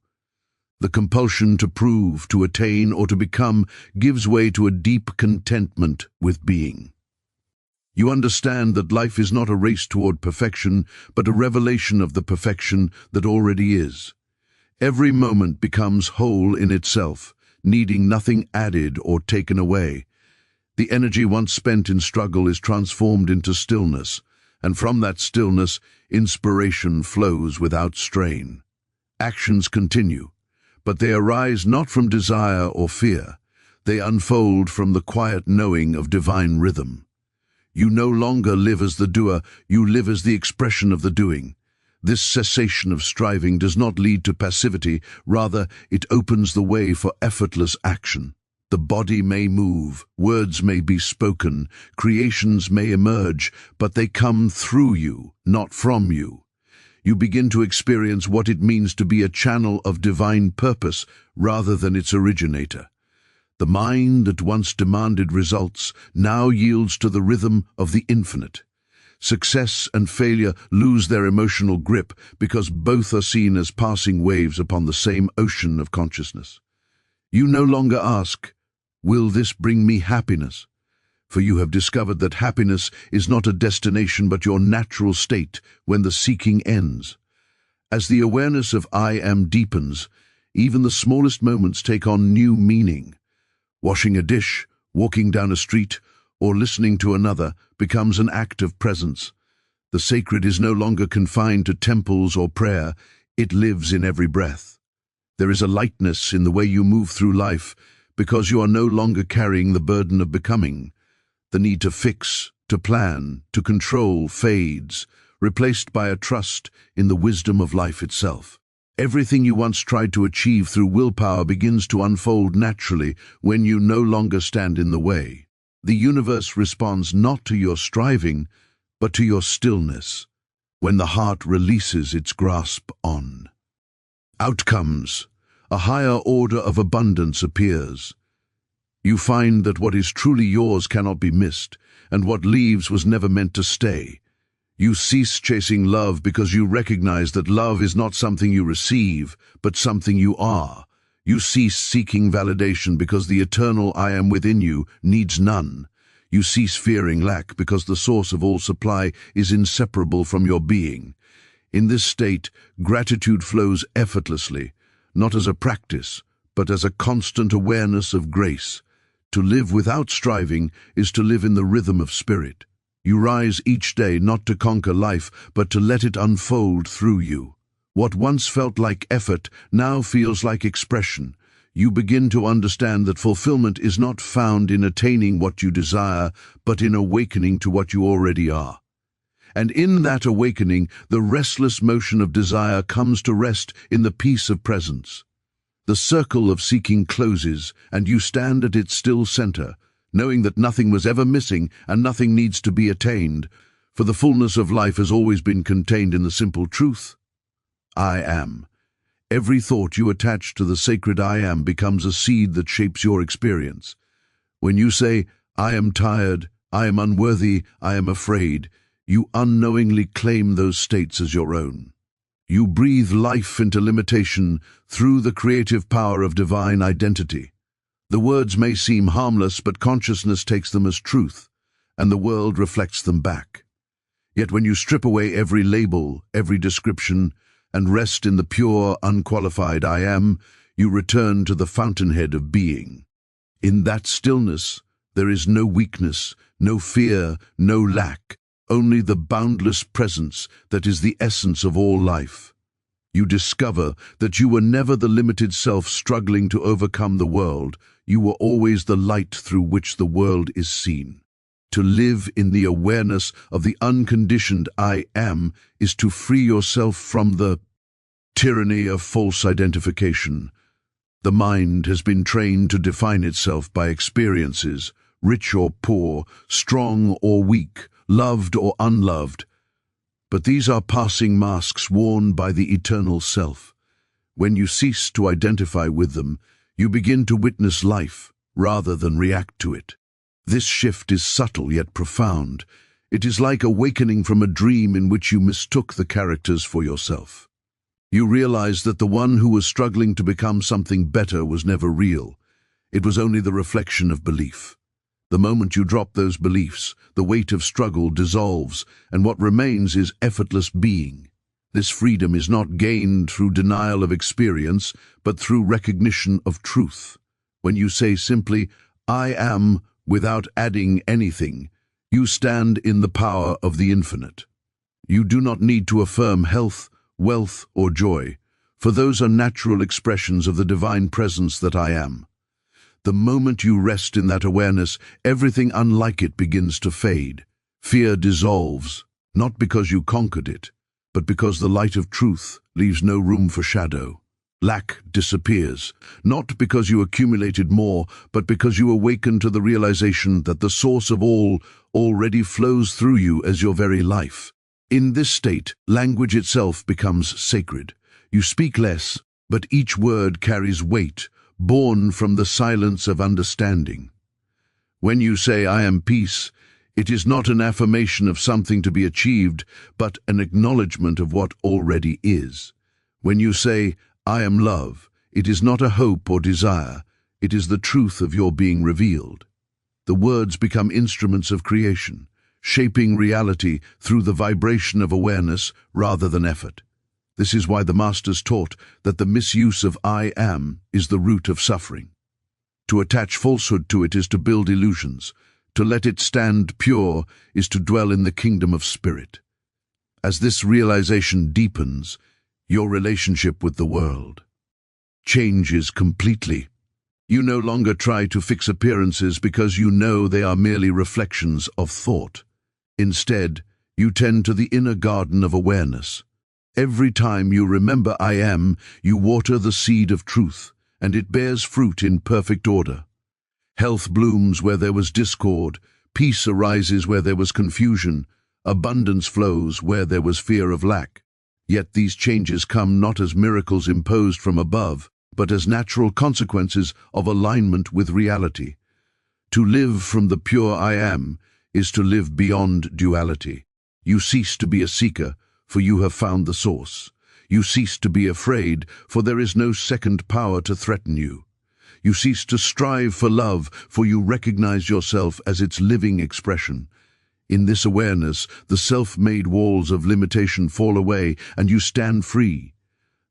S1: The compulsion to prove, to attain, or to become gives way to a deep contentment with being. You understand that life is not a race toward perfection, but a revelation of the perfection that already is. Every moment becomes whole in itself, needing nothing added or taken away. The energy once spent in struggle is transformed into stillness, and from that stillness, inspiration flows without strain. Actions continue, but they arise not from desire or fear. They unfold from the quiet knowing of divine rhythm. You no longer live as the doer, you live as the expression of the doing. This cessation of striving does not lead to passivity, rather it opens the way for effortless action. The body may move, words may be spoken, creations may emerge, but they come through you, not from you. You begin to experience what it means to be a channel of divine purpose rather than its originator. The mind that once demanded results now yields to the rhythm of the infinite. Success and failure lose their emotional grip because both are seen as passing waves upon the same ocean of consciousness. You no longer ask, "Will this bring me happiness?" For you have discovered that happiness is not a destination but your natural state when the seeking ends. As the awareness of I am deepens, even the smallest moments take on new meaning. Washing a dish, walking down a street, or listening to another becomes an act of presence. The sacred is no longer confined to temples or prayer, it lives in every breath. There is a lightness in the way you move through life because you are no longer carrying the burden of becoming. The need to fix, to plan, to control fades, replaced by a trust in the wisdom of life itself. Everything you once tried to achieve through willpower begins to unfold naturally when you no longer stand in the way. The universe responds not to your striving, but to your stillness, when the heart releases its grasp on. Outcomes. A higher order of abundance appears. You find that what is truly yours cannot be missed, and what leaves was never meant to stay. You cease chasing love because you recognize that love is not something you receive, but something you are. You cease seeking validation because the eternal I am within you needs none. You cease fearing lack because the source of all supply is inseparable from your being. In this state, gratitude flows effortlessly, not as a practice, but as a constant awareness of grace. To live without striving is to live in the rhythm of spirit. You rise each day not to conquer life, but to let it unfold through you. What once felt like effort now feels like expression. You begin to understand that fulfillment is not found in attaining what you desire, but in awakening to what you already are. And in that awakening, the restless motion of desire comes to rest in the peace of presence. The circle of seeking closes, and you stand at its still center, knowing that nothing was ever missing and nothing needs to be attained, for the fullness of life has always been contained in the simple truth. I am. Every thought you attach to the sacred I am becomes a seed that shapes your experience. When you say, I am tired, I am unworthy, I am afraid, you unknowingly claim those states as your own. You breathe life into limitation through the creative power of divine identity. The words may seem harmless, but consciousness takes them as truth, and the world reflects them back. Yet when you strip away every label, every description, and rest in the pure, unqualified I am, you return to the fountainhead of being. In that stillness, there is no weakness, no fear, no lack, only the boundless presence that is the essence of all life. You discover that you were never the limited self struggling to overcome the world. You were always the light through which the world is seen. To live in the awareness of the unconditioned I am is to free yourself from the tyranny of false identification. The mind has been trained to define itself by experiences, rich or poor, strong or weak, loved or unloved. But these are passing masks worn by the eternal self. When you cease to identify with them, you begin to witness life rather than react to it. This shift is subtle yet profound. It is like awakening from a dream in which you mistook the characters for yourself. You realize that the one who was struggling to become something better was never real. It was only the reflection of belief. The moment you drop those beliefs, the weight of struggle dissolves, and what remains is effortless being. This freedom is not gained through denial of experience, but through recognition of truth. When you say simply, I am, without adding anything, you stand in the power of the infinite. You do not need to affirm health, wealth, or joy, for those are natural expressions of the divine presence that I am. The moment you rest in that awareness, everything unlike it begins to fade. Fear dissolves, not because you conquered it, but because the light of truth leaves no room for shadow. Lack disappears, not because you accumulated more, but because you awaken to the realization that the source of all already flows through you as your very life. In this state, language itself becomes sacred. You speak less, but each word carries weight, born from the silence of understanding. When you say, I am peace, it is not an affirmation of something to be achieved, but an acknowledgement of what already is. When you say, I am love, it is not a hope or desire, it is the truth of your being revealed. The words become instruments of creation, shaping reality through the vibration of awareness rather than effort. This is why the masters taught that the misuse of I am is the root of suffering. To attach falsehood to it is to build illusions. To let it stand pure is to dwell in the kingdom of spirit. As this realization deepens, your relationship with the world changes completely. You no longer try to fix appearances because you know they are merely reflections of thought. Instead, you tend to the inner garden of awareness. Every time you remember I am, you water the seed of truth, and it bears fruit in perfect order. Health blooms where there was discord, peace arises where there was confusion, abundance flows where there was fear of lack. Yet these changes come not as miracles imposed from above, but as natural consequences of alignment with reality. To live from the pure I am is to live beyond duality. You cease to be a seeker, for you have found the source. You cease to be afraid, for there is no second power to threaten you. You cease to strive for love, for you recognize yourself as its living expression. In this awareness, the self-made walls of limitation fall away and you stand free.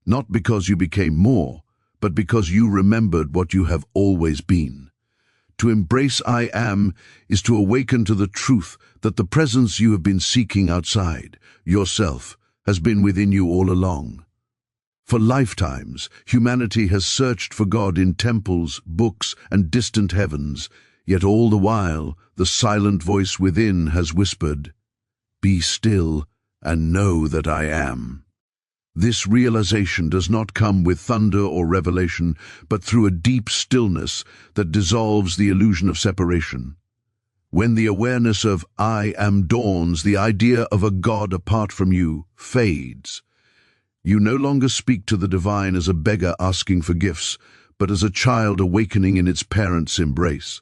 S1: Not because you became more, but because you remembered what you have always been. To embrace I am is to awaken to the truth that the presence you have been seeking outside, yourself, has been within you all along. For lifetimes, humanity has searched for God in temples, books, and distant heavens, yet all the while, the silent voice within has whispered, "Be still and know that I am." This realization does not come with thunder or revelation, but through a deep stillness that dissolves the illusion of separation. When the awareness of I am dawns, the idea of a God apart from you fades. You no longer speak to the divine as a beggar asking for gifts, but as a child awakening in its parent's embrace.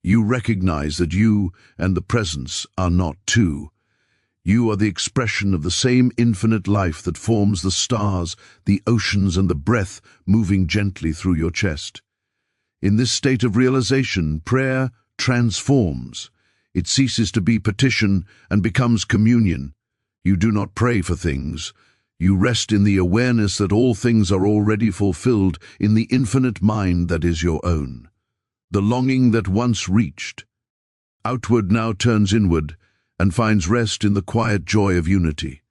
S1: You recognize that you and the presence are not two. You are the expression of the same infinite life that forms the stars, the oceans, and the breath moving gently through your chest. In this state of realization, prayer transforms. It ceases to be petition and becomes communion. You do not pray for things. You rest in the awareness that all things are already fulfilled in the infinite mind that is your own. The longing that once reached outward now turns inward and finds rest in the quiet joy of unity.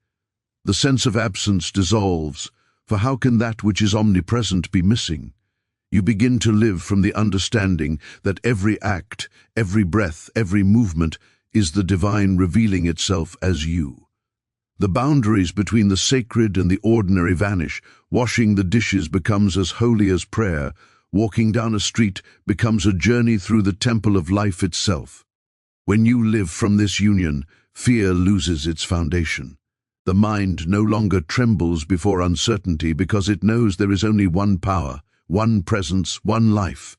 S1: The sense of absence dissolves, for how can that which is omnipresent be missing? You begin to live from the understanding that every act, every breath, every movement is the divine revealing itself as you. The boundaries between the sacred and the ordinary vanish. Washing the dishes becomes as holy as prayer. Walking down a street becomes a journey through the temple of life itself. When you live from this union, fear loses its foundation. The mind no longer trembles before uncertainty because it knows there is only one power, one presence, one life.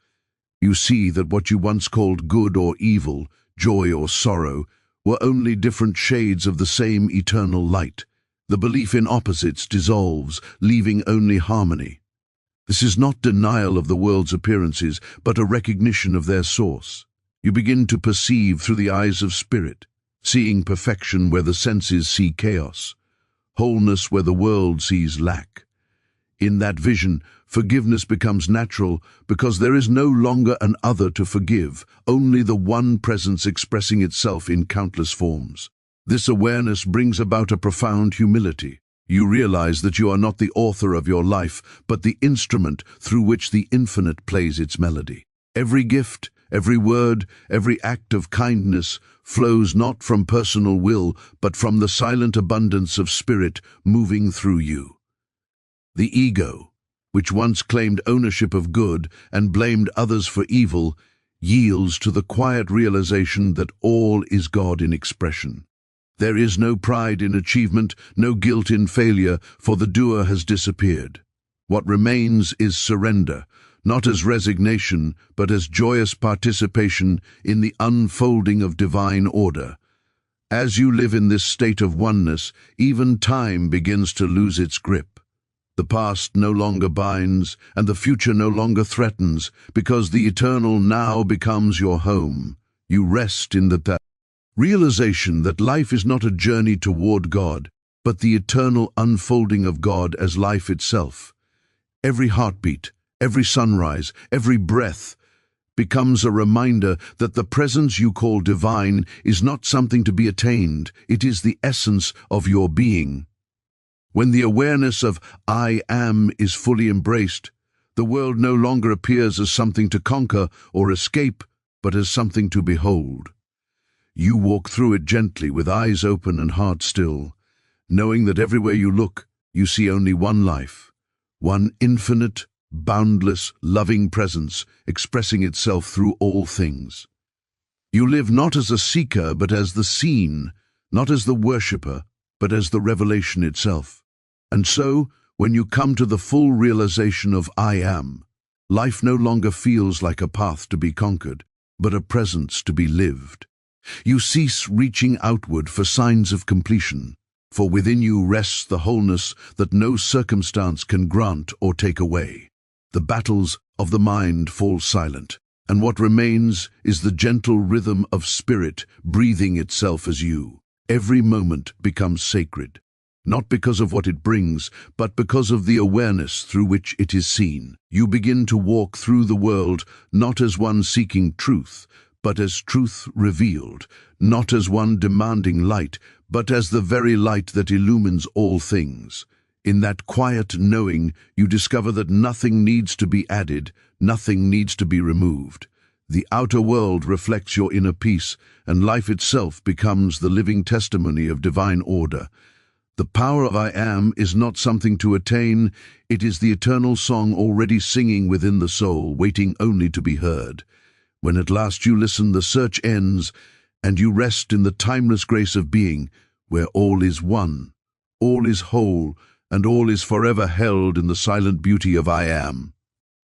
S1: You see that what you once called good or evil, joy or sorrow, were only different shades of the same eternal light. The belief in opposites dissolves, leaving only harmony. This is not denial of the world's appearances, but a recognition of their source. You begin to perceive through the eyes of spirit, seeing perfection where the senses see chaos, wholeness where the world sees lack. In that vision, forgiveness becomes natural because there is no longer an other to forgive, only the one presence expressing itself in countless forms. This awareness brings about a profound humility. You realize that you are not the author of your life, but the instrument through which the infinite plays its melody. Every gift, every word, every act of kindness flows not from personal will, but from the silent abundance of spirit moving through you. The ego, which once claimed ownership of good and blamed others for evil, yields to the quiet realization that all is God in expression. There is no pride in achievement, no guilt in failure, for the doer has disappeared. What remains is surrender, not as resignation, but as joyous participation in the unfolding of divine order. As you live in this state of oneness, even time begins to lose its grip. The past no longer binds, and the future no longer threatens, because the eternal now becomes your home. You rest in the realization that life is not a journey toward God, but but the eternal unfolding of God as life itself. Every heartbeat, every sunrise, every breath becomes a reminder that the presence you call divine is not something to be attained, it is the essence of your being. When the awareness of I am is fully embraced, the world no longer appears as something to conquer or escape, but as something to behold. You walk through it gently with eyes open and heart still, knowing that everywhere you look, you see only one life, one infinite, boundless, loving presence expressing itself through all things. You live not as a seeker, but as the seen, not as the worshipper, but as the revelation itself. And so, when you come to the full realization of I am, life no longer feels like a path to be conquered, but a presence to be lived. You cease reaching outward for signs of completion, for within you rests the wholeness that no circumstance can grant or take away. The battles of the mind fall silent, and what remains is the gentle rhythm of spirit breathing itself as you. Every moment becomes sacred, not because of what it brings, but because of the awareness through which it is seen. You begin to walk through the world not as one seeking truth, but as truth revealed, not as one demanding light, but as the very light that illumines all things. In that quiet knowing, you discover that nothing needs to be added, nothing needs to be removed. The outer world reflects your inner peace, and life itself becomes the living testimony of divine order. The power of I am is not something to attain, it is the eternal song already singing within the soul, waiting only to be heard. When at last you listen, the search ends, and you rest in the timeless grace of being, where all is one, all is whole, and all is forever held in the silent beauty of I am.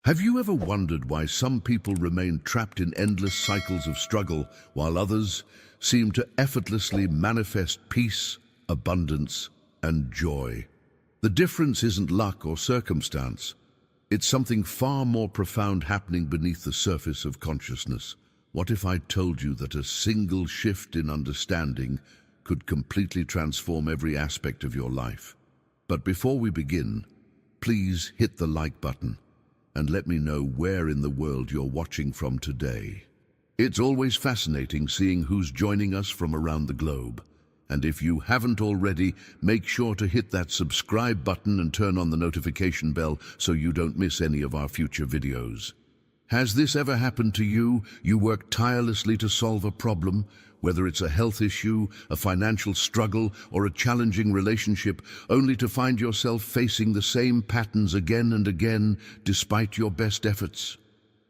S1: Have you ever wondered why some people remain trapped in endless cycles of struggle, while others seem to effortlessly manifest peace, abundance, and joy? The difference isn't luck or circumstance. It's something far more profound happening beneath the surface of consciousness. What if I told you that a single shift in understanding could completely transform every aspect of your life? But before we begin, please hit the like button and let me know where in the world you're watching from today. It's always fascinating seeing who's joining us from around the globe. And if you haven't already, make sure to hit that subscribe button and turn on the notification bell so you don't miss any of our future videos. Has this ever happened to you? You work tirelessly to solve a problem, whether it's a health issue, a financial struggle, or a challenging relationship, only to find yourself facing the same patterns again and again, despite your best efforts.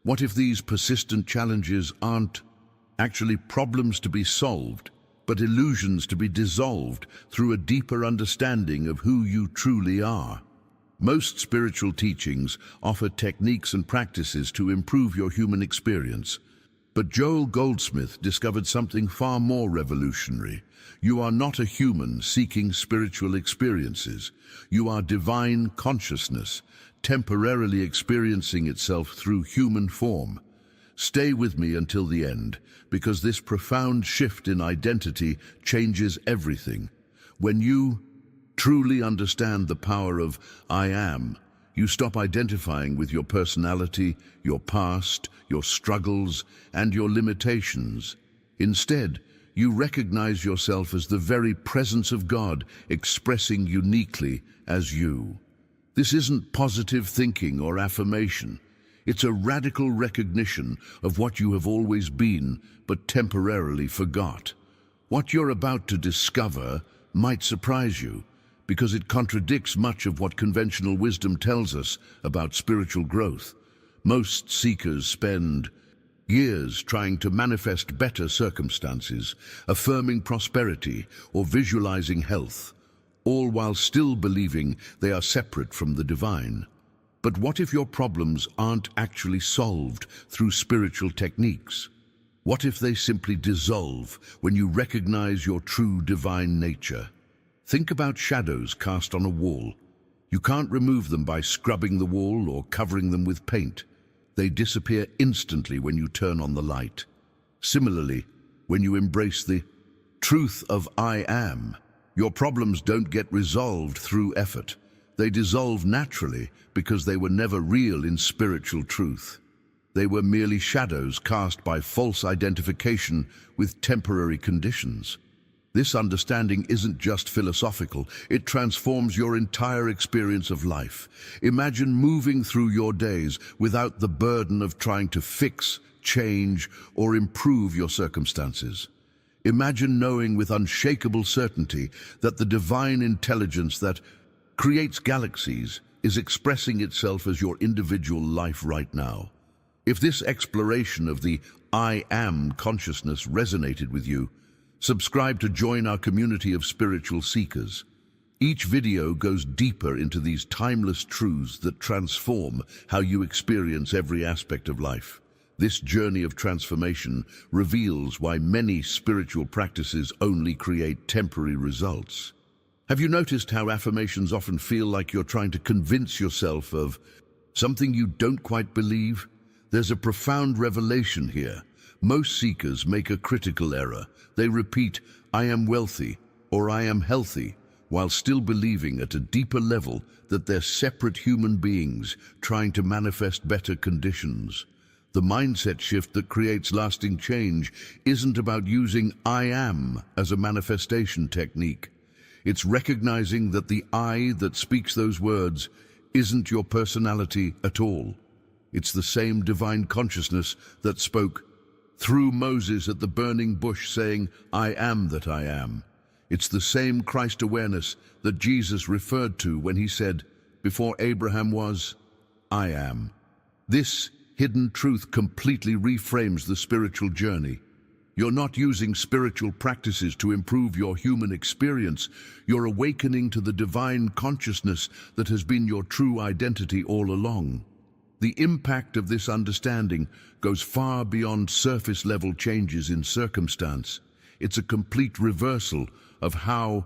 S1: What if these persistent challenges aren't actually problems to be solved, but illusions to be dissolved through a deeper understanding of who you truly are? Most spiritual teachings offer techniques and practices to improve your human experience. But Joel Goldsmith discovered something far more revolutionary. You are not a human seeking spiritual experiences. You are divine consciousness, temporarily experiencing itself through human form. Stay with me until the end, because this profound shift in identity changes everything. When you truly understand the power of I am, you stop identifying with your personality, your past, your struggles, and your limitations. Instead, you recognize yourself as the very presence of God, expressing uniquely as you. This isn't positive thinking or affirmation. It's a radical recognition of what you have always been, but temporarily forgot. What you're about to discover might surprise you, because it contradicts much of what conventional wisdom tells us about spiritual growth. Most seekers spend years trying to manifest better circumstances, affirming prosperity, or visualizing health, all while still believing they are separate from the divine. But what if your problems aren't actually solved through spiritual techniques? What if they simply dissolve when you recognize your true divine nature? Think about shadows cast on a wall. You can't remove them by scrubbing the wall or covering them with paint. They disappear instantly when you turn on the light. Similarly, when you embrace the truth of I am, Your problems don't get resolved through effort. They dissolve naturally because they were never real in spiritual truth. They were merely shadows cast by false identification with temporary conditions. This understanding isn't just philosophical, it transforms your entire experience of life. Imagine moving through your days without the burden of trying to fix, change, or improve your circumstances. Imagine knowing with unshakable certainty that the divine intelligence that creates galaxies is expressing itself as your individual life right now. If this exploration of the I Am consciousness resonated with you, subscribe to join our community of spiritual seekers. Each video goes deeper into these timeless truths that transform how you experience every aspect of life. This journey of transformation reveals why many spiritual practices only create temporary results. Have you noticed how affirmations often feel like you're trying to convince yourself of something you don't quite believe? There's a profound revelation here. Most seekers make a critical error. They repeat, "I am wealthy," or "I am healthy," while still believing at a deeper level that they're separate human beings trying to manifest better conditions. The mindset shift that creates lasting change isn't about using "I am" as a manifestation technique. It's recognizing that the I that speaks those words isn't your personality at all. It's the same divine consciousness that spoke through Moses at the burning bush saying, "I am that I am." It's the same Christ awareness that Jesus referred to when he said, "Before Abraham was, I am." This hidden truth completely reframes the spiritual journey. You're not using spiritual practices to improve your human experience. You're awakening to the divine consciousness that has been your true identity all along. The impact of this understanding goes far beyond surface-level changes in circumstance. It's a complete reversal of how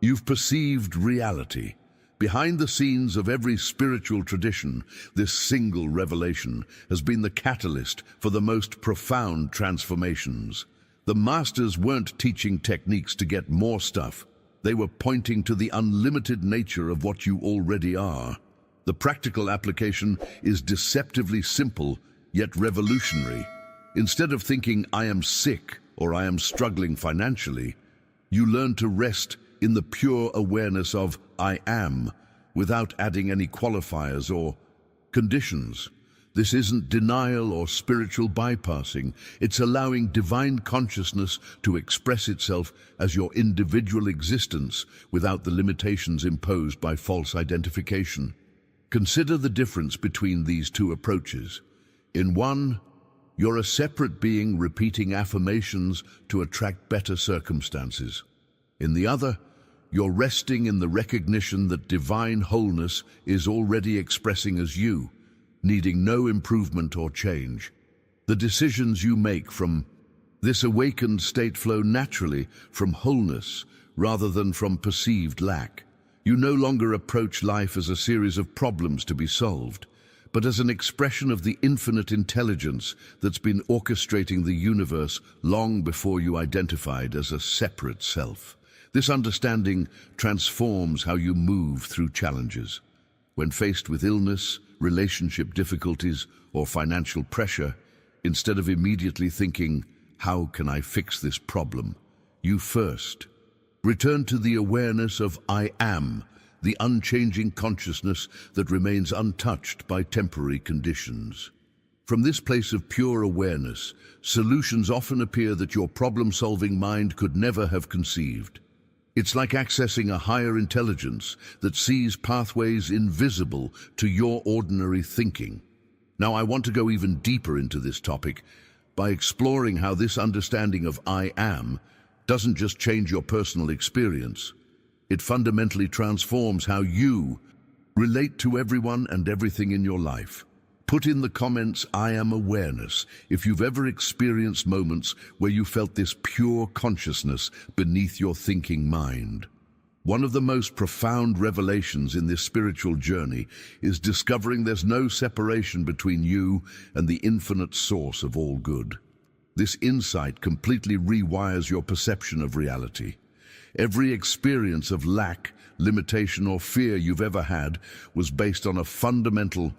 S1: you've perceived reality. Behind the scenes of every spiritual tradition, this single revelation has been the catalyst for the most profound transformations. The masters weren't teaching techniques to get more stuff. They were pointing to the unlimited nature of what you already are. The practical application is deceptively simple, yet revolutionary. Instead of thinking, "I am sick," or "I am struggling financially," you learn to rest in the pure awareness of "I am," without adding any qualifiers or conditions. This isn't denial or spiritual bypassing. It's allowing divine consciousness to express itself as your individual existence without the limitations imposed by false identification. Consider the difference between these two approaches. In one, you're a separate being repeating affirmations to attract better circumstances. In the other, you're resting in the recognition that divine wholeness is already expressing as you, needing no improvement or change. The decisions you make from this awakened state flow naturally from wholeness rather than from perceived lack. You no longer approach life as a series of problems to be solved, but as an expression of the infinite intelligence that's been orchestrating the universe long before you identified as a separate self. This understanding transforms how you move through challenges. When faced with illness, relationship difficulties, or financial pressure, instead of immediately thinking, "How can I fix this problem?" you first return to the awareness of "I am," the unchanging consciousness that remains untouched by temporary conditions. From this place of pure awareness, solutions often appear that your problem-solving mind could never have conceived. It's like accessing a higher intelligence that sees pathways invisible to your ordinary thinking. Now, I want to go even deeper into this topic by exploring how this understanding of "I am" doesn't just change your personal experience. It fundamentally transforms how you relate to everyone and everything in your life. Put in the comments, "I am awareness," if you've ever experienced moments where you felt this pure consciousness beneath your thinking mind. One of the most profound revelations in this spiritual journey is discovering there's no separation between you and the infinite source of all good. This insight completely rewires your perception of reality. Every experience of lack, limitation, or fear you've ever had was based on a fundamental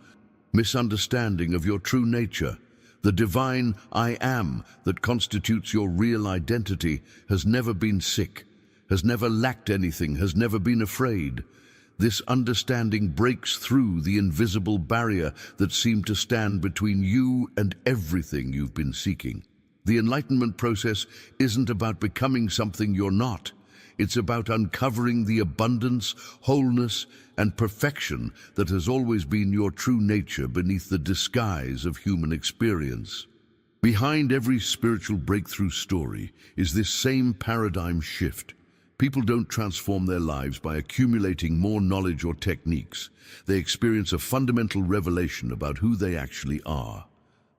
S1: misunderstanding of your true nature. The divine I am that constitutes your real identity has never been sick, has never lacked anything, has never been afraid. This understanding breaks through the invisible barrier that seemed to stand between you and everything you've been seeking. The enlightenment process isn't about becoming something you're not. It's about uncovering the abundance, wholeness, and perfection that has always been your true nature beneath the disguise of human experience. Behind every spiritual breakthrough story is this same paradigm shift. People don't transform their lives by accumulating more knowledge or techniques. They experience a fundamental revelation about who they actually are.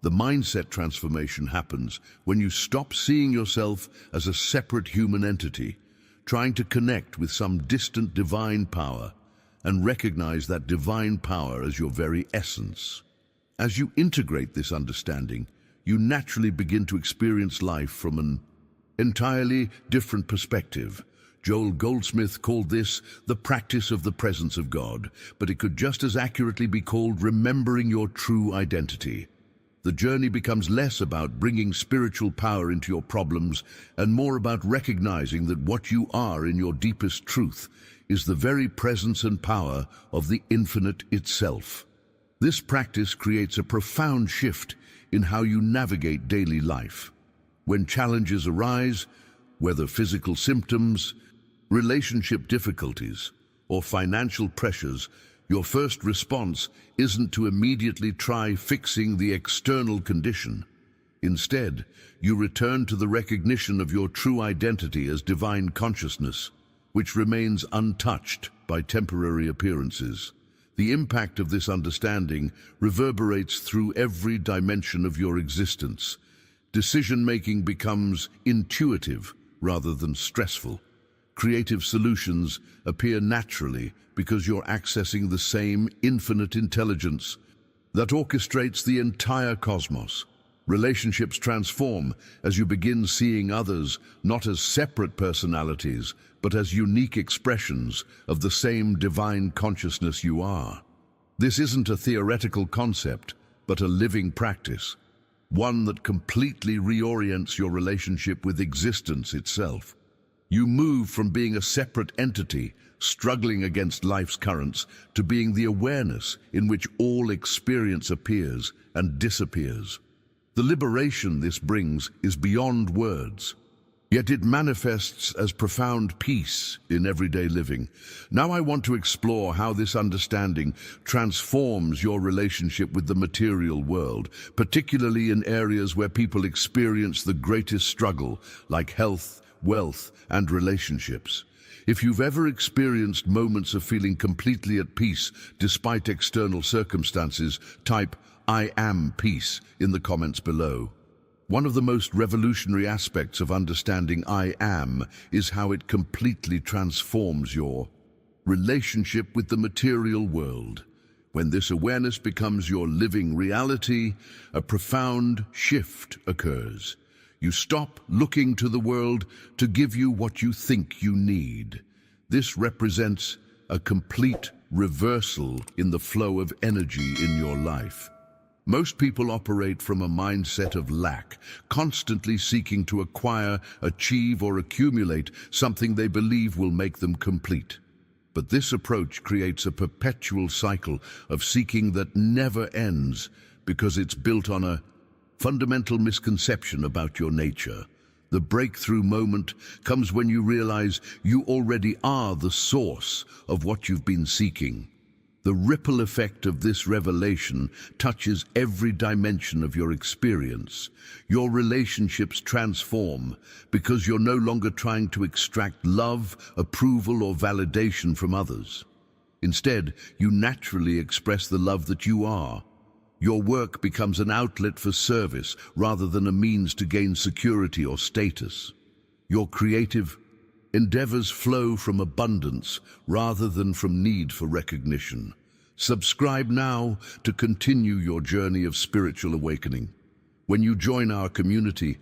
S1: The mindset transformation happens when you stop seeing yourself as a separate human entity, trying to connect with some distant divine power, and recognize that divine power as your very essence. As you integrate this understanding, you naturally begin to experience life from an entirely different perspective. Joel Goldsmith called this the practice of the presence of God, but it could just as accurately be called remembering your true identity. The journey becomes less about bringing spiritual power into your problems and more about recognizing that what you are in your deepest truth is the very presence and power of the infinite itself. This practice creates a profound shift in how you navigate daily life. When challenges arise, whether physical symptoms, relationship difficulties, or financial pressures, your first response isn't to immediately try fixing the external condition. Instead, you return to the recognition of your true identity as divine consciousness, which remains untouched by temporary appearances. The impact of this understanding reverberates through every dimension of your existence. Decision-making becomes intuitive rather than stressful. Creative solutions appear naturally because you're accessing the same infinite intelligence that orchestrates the entire cosmos. Relationships transform as you begin seeing others not as separate personalities, but as unique expressions of the same divine consciousness you are. This isn't a theoretical concept, but a living practice, one that completely reorients your relationship with existence itself. You move from being a separate entity, struggling against life's currents, to being the awareness in which all experience appears and disappears. The liberation this brings is beyond words, yet it manifests as profound peace in everyday living. Now I want to explore how this understanding transforms your relationship with the material world, particularly in areas where people experience the greatest struggle, like health, wealth, and relationships. If you've ever experienced moments of feeling completely at peace despite external circumstances, type "I am peace" in the comments below. One of the most revolutionary aspects of understanding I am is how it completely transforms your relationship with the material world. When this awareness becomes your living reality, a profound shift occurs. You stop looking to the world to give you what you think you need. This represents a complete reversal in the flow of energy in your life. Most people operate from a mindset of lack, constantly seeking to acquire, achieve, or accumulate something they believe will make them complete. But this approach creates a perpetual cycle of seeking that never ends because it's built on a fundamental misconception about your nature. The breakthrough moment comes when you realize you already are the source of what you've been seeking. The ripple effect of this revelation touches every dimension of your experience. Your relationships transform because you're no longer trying to extract love, approval, or validation from others. Instead, you naturally express the love that you are. Your work becomes an outlet for service rather than a means to gain security or status. Your creative endeavors flow from abundance rather than from need for recognition. Subscribe now to continue your journey of spiritual awakening. When you join our community,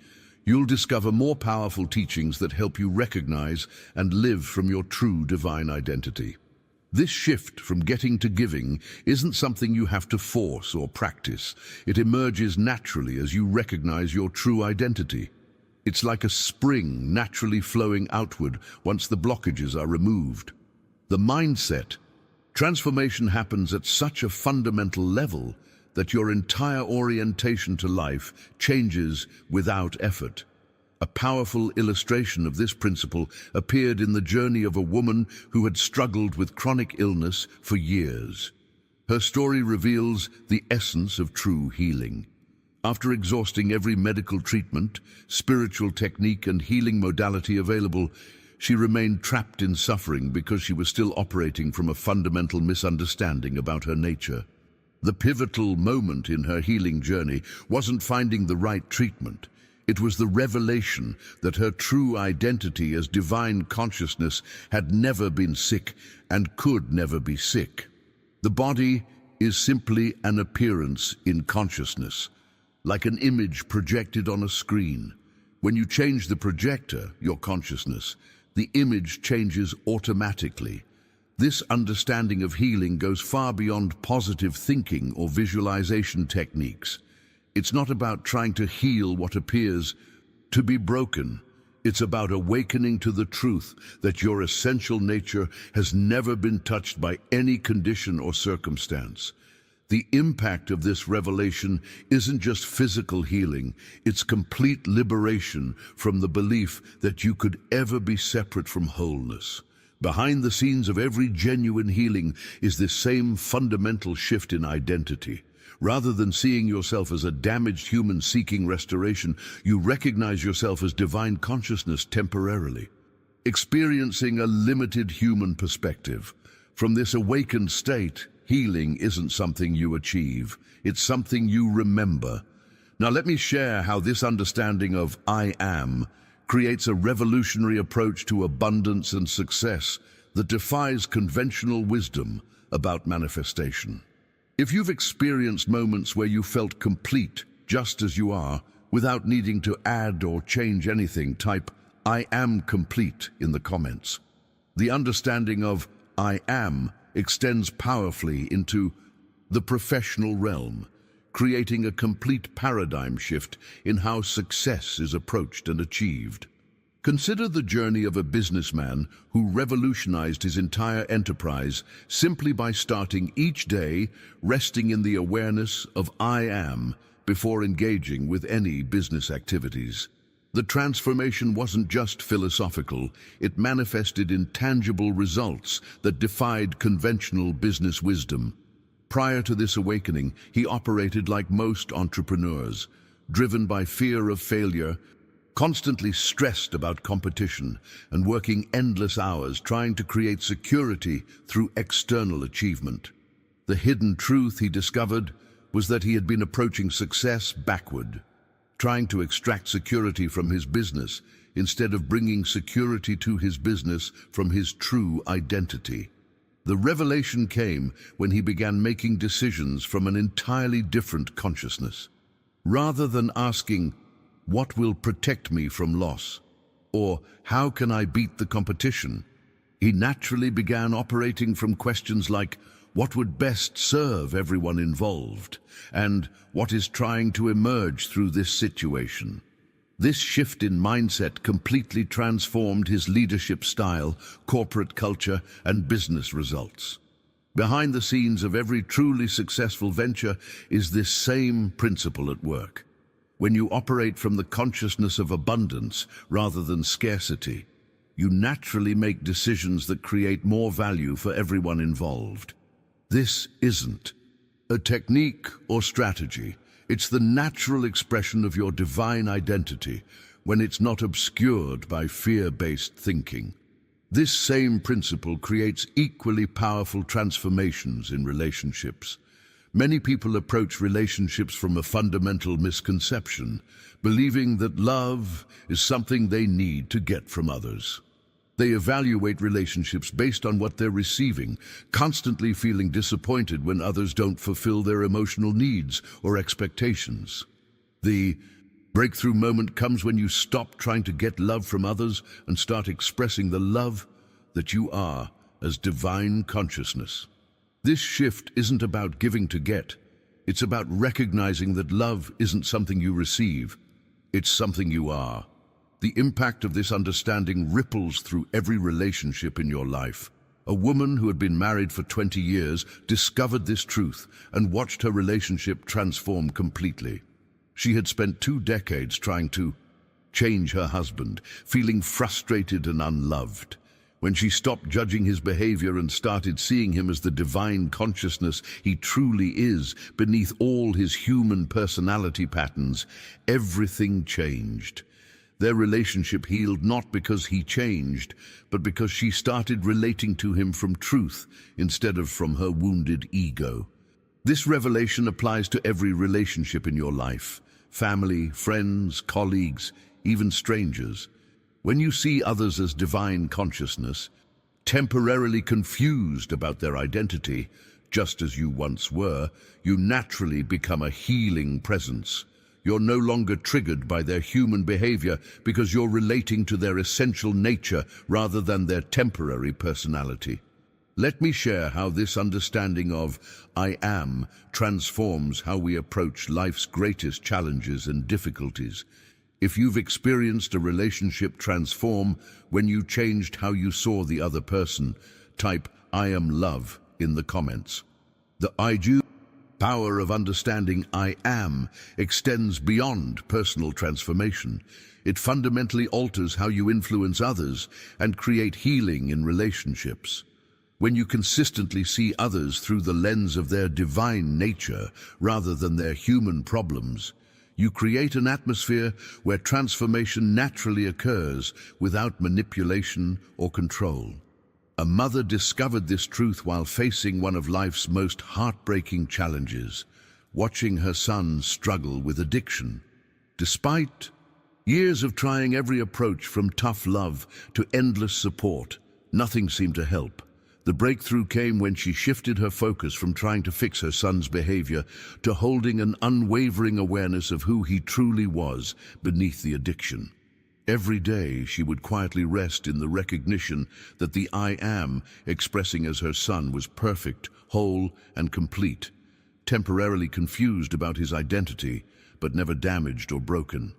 S1: You'll discover more powerful teachings that help you recognize and live from your true divine identity. This shift from getting to giving isn't something you have to force or practice. It emerges naturally as you recognize your true identity. It's like a spring naturally flowing outward once the blockages are removed. The mindset transformation happens at such a fundamental level that your entire orientation to life changes without effort. A powerful illustration of this principle appeared in the journey of a woman who had struggled with chronic illness for years. Her story reveals the essence of true healing. After exhausting every medical treatment, spiritual technique, and healing modality available, she remained trapped in suffering because she was still operating from a fundamental misunderstanding about her nature. The pivotal moment in her healing journey wasn't finding the right treatment. It was the revelation that her true identity as divine consciousness had never been sick and could never be sick. The body is simply an appearance in consciousness, like an image projected on a screen. When you change the projector, your consciousness, the image changes automatically. This understanding of healing goes far beyond positive thinking or visualization techniques. It's not about trying to heal what appears to be broken. It's about awakening to the truth that your essential nature has never been touched by any condition or circumstance. The impact of this revelation isn't just physical healing, it's complete liberation from the belief that you could ever be separate from wholeness. Behind the scenes of every genuine healing is this same fundamental shift in identity. Rather than seeing yourself as a damaged human seeking restoration, you recognize yourself as divine consciousness temporarily, experiencing a limited human perspective. From this awakened state, healing isn't something you achieve, it's something you remember. Now let me share how this understanding of I am creates a revolutionary approach to abundance and success that defies conventional wisdom about manifestation. If you've experienced moments where you felt complete just as you are, without needing to add or change anything, type I am complete in the comments. The understanding of I am extends powerfully into the professional realm, creating a complete paradigm shift in how success is approached and achieved. Consider the journey of a businessman who revolutionized his entire enterprise simply by starting each day resting in the awareness of I am before engaging with any business activities. The transformation wasn't just philosophical, it manifested in tangible results that defied conventional business wisdom. Prior to this awakening, he operated like most entrepreneurs, driven by fear of failure, constantly stressed about competition, and working endless hours trying to create security through external achievement. The hidden truth he discovered was that he had been approaching success backward, trying to extract security from his business instead of bringing security to his business from his true identity. The revelation came when he began making decisions from an entirely different consciousness. Rather than asking, "What will protect me from loss?" or "How can I beat the competition?" he naturally began operating from questions like, "What would best serve everyone involved?" and "What is trying to emerge through this situation?" This shift in mindset completely transformed his leadership style, corporate culture, and business results. Behind the scenes of every truly successful venture is this same principle at work. When you operate from the consciousness of abundance rather than scarcity, you naturally make decisions that create more value for everyone involved. This isn't a technique or strategy. It's the natural expression of your divine identity when it's not obscured by fear-based thinking. This same principle creates equally powerful transformations in relationships. Many people approach relationships from a fundamental misconception, believing that love is something they need to get from others. They evaluate relationships based on what they're receiving, constantly feeling disappointed when others don't fulfill their emotional needs or expectations. The Breakthrough moment comes when you stop trying to get love from others and start expressing the love that you are as divine consciousness. This shift isn't about giving to get. It's about recognizing that love isn't something you receive. It's something you are. The impact of this understanding ripples through every relationship in your life. A woman who had been married for 20 years discovered this truth and watched her relationship transform completely. She had spent 2 decades trying to change her husband, feeling frustrated and unloved. When she stopped judging his behavior and started seeing him as the divine consciousness he truly is, beneath all his human personality patterns, everything changed. Their relationship healed not because he changed, but because she started relating to him from truth instead of from her wounded ego. This revelation applies to every relationship in your life: family, friends, colleagues, even strangers. When you see others as divine consciousness, temporarily confused about their identity, just as you once were, you naturally become a healing presence. You're no longer triggered by their human behavior because you're relating to their essential nature rather than their temporary personality. Let me share how this understanding of I am transforms how we approach life's greatest challenges and difficulties. If you've experienced a relationship transform when you changed how you saw the other person, type I am love in the comments. The I do power of understanding I am extends beyond personal transformation. It fundamentally alters how you influence others and create healing in relationships. When you consistently see others through the lens of their divine nature rather than their human problems, you create an atmosphere where transformation naturally occurs without manipulation or control. A mother discovered this truth while facing one of life's most heartbreaking challenges, watching her son struggle with addiction. Despite years of trying every approach from tough love to endless support, nothing seemed to help. The breakthrough came when she shifted her focus from trying to fix her son's behavior to holding an unwavering awareness of who he truly was beneath the addiction. Every day she would quietly rest in the recognition that the I am expressing as her son was perfect, whole, and complete, temporarily confused about his identity, but never damaged or broken.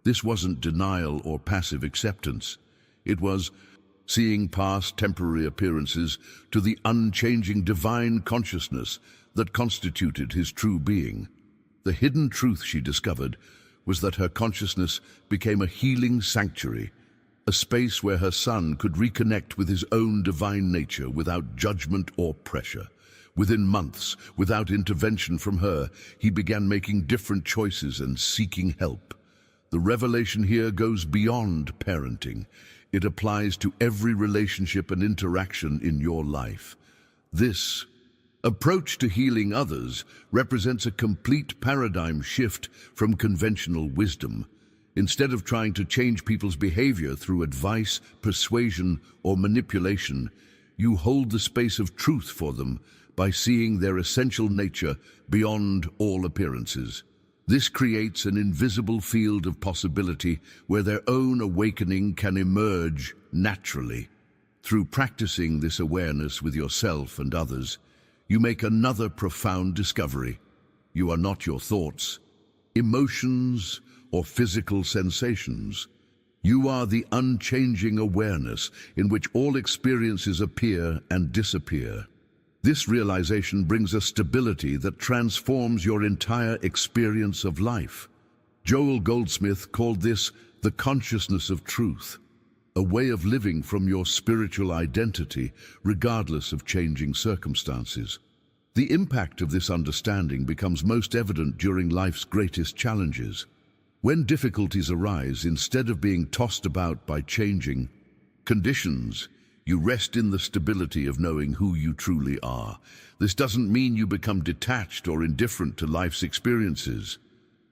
S1: This wasn't denial or passive acceptance. It was seeing past temporary appearances to the unchanging divine consciousness that constituted his true being. The hidden truth she discovered was that her consciousness became a healing sanctuary, a space where her son could reconnect with his own divine nature without judgment or pressure. Within months, without intervention from her, he began making different choices and seeking help. The revelation here goes beyond parenting. It applies to every relationship and interaction in your life. This approach to healing others represents a complete paradigm shift from conventional wisdom. Instead of trying to change people's behavior through advice, persuasion, or manipulation, you hold the space of truth for them by seeing their essential nature beyond all appearances. This creates an invisible field of possibility where their own awakening can emerge naturally. Through practicing this awareness with yourself and others, you make another profound discovery. You are not your thoughts, emotions, or physical sensations. You are the unchanging awareness in which all experiences appear and disappear. This realization brings a stability that transforms your entire experience of life. Joel Goldsmith called this the consciousness of truth, a way of living from your spiritual identity regardless of changing circumstances. The impact of this understanding becomes most evident during life's greatest challenges. When difficulties arise, instead of being tossed about by changing conditions, you rest in the stability of knowing who you truly are. This doesn't mean you become detached or indifferent to life's experiences.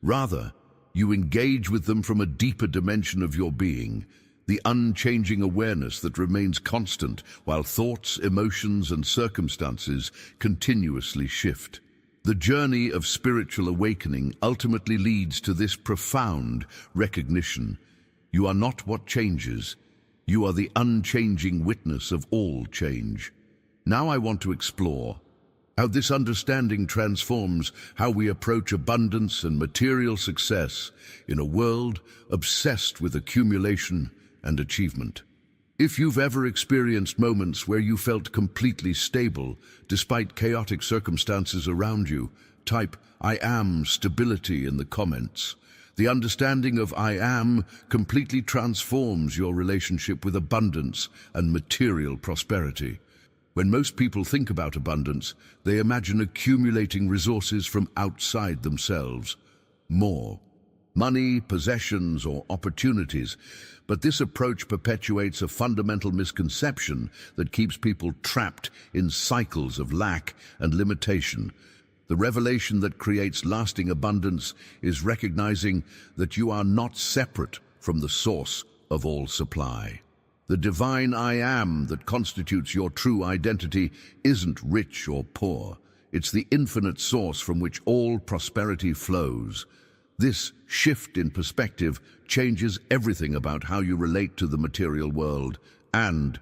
S1: Rather, you engage with them from a deeper dimension of your being, the unchanging awareness that remains constant while thoughts, emotions, and circumstances continuously shift. The journey of spiritual awakening ultimately leads to this profound recognition. You are not what changes. You are the unchanging witness of all change. Now I want to explore how this understanding transforms how we approach abundance and material success in a world obsessed with accumulation and achievement. If you've ever experienced moments where you felt completely stable despite chaotic circumstances around you, type "I am stability" in the comments. The understanding of "I am" completely transforms your relationship with abundance and material prosperity. When most people think about abundance, they imagine accumulating resources from outside themselves. More money, possessions, or opportunities. But this approach perpetuates a fundamental misconception that keeps people trapped in cycles of lack and limitation. The revelation that creates lasting abundance is recognizing that you are not separate from the source of all supply. The divine I am that constitutes your true identity isn't rich or poor. It's the infinite source from which all prosperity flows. This shift in perspective changes everything about how you relate to the material world and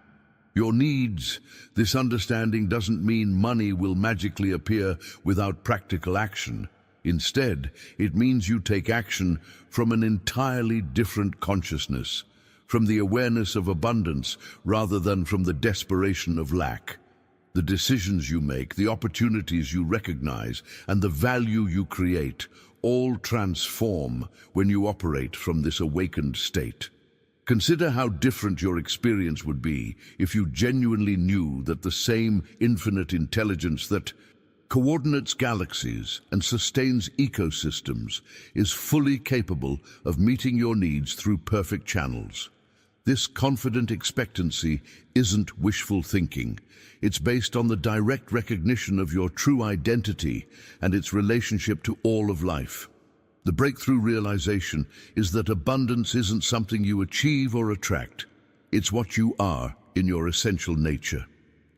S1: your needs. This understanding doesn't mean money will magically appear without practical action. Instead, it means you take action from an entirely different consciousness, from the awareness of abundance rather than from the desperation of lack. The decisions you make, the opportunities you recognize, and the value you create all transform when you operate from this awakened state. Consider how different your experience would be if you genuinely knew that the same infinite intelligence that coordinates galaxies and sustains ecosystems is fully capable of meeting your needs through perfect channels. This confident expectancy isn't wishful thinking. It's based on the direct recognition of your true identity and its relationship to all of life. The breakthrough realization is that abundance isn't something you achieve or attract. It's what you are in your essential nature.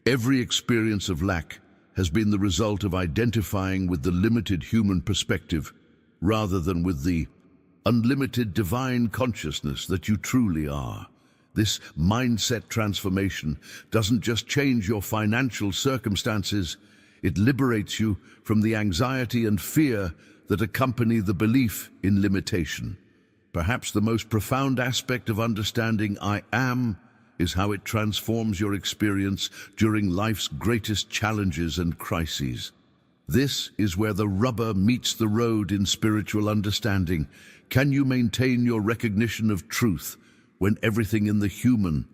S1: Every experience of lack has been the result of identifying with the limited human perspective rather than with the unlimited divine consciousness that you truly are. This mindset transformation doesn't just change your financial circumstances, it liberates you from the anxiety and fear that accompany the belief in limitation. Perhaps the most profound aspect of understanding I am is how it transforms your experience during life's greatest challenges and crises. This is where the rubber meets the road in spiritual understanding. Can you maintain your recognition of truth when everything in the human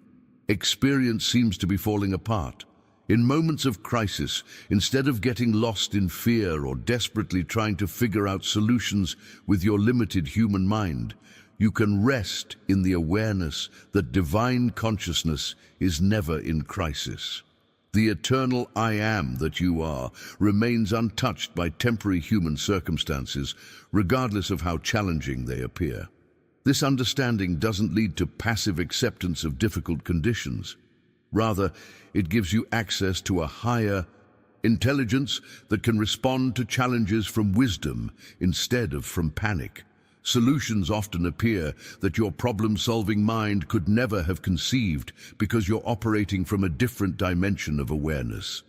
S1: experience seems to be falling apart? In moments of crisis, instead of getting lost in fear or desperately trying to figure out solutions with your limited human mind, you can rest in the awareness that divine consciousness is never in crisis. The eternal I am that you are remains untouched by temporary human circumstances, regardless of how challenging they appear. This understanding doesn't lead to passive acceptance of difficult conditions. Rather, it gives you access to a higher intelligence that can respond to challenges from wisdom instead of from panic. Solutions often appear that your problem-solving mind could never have conceived because you're operating from a different dimension of awareness.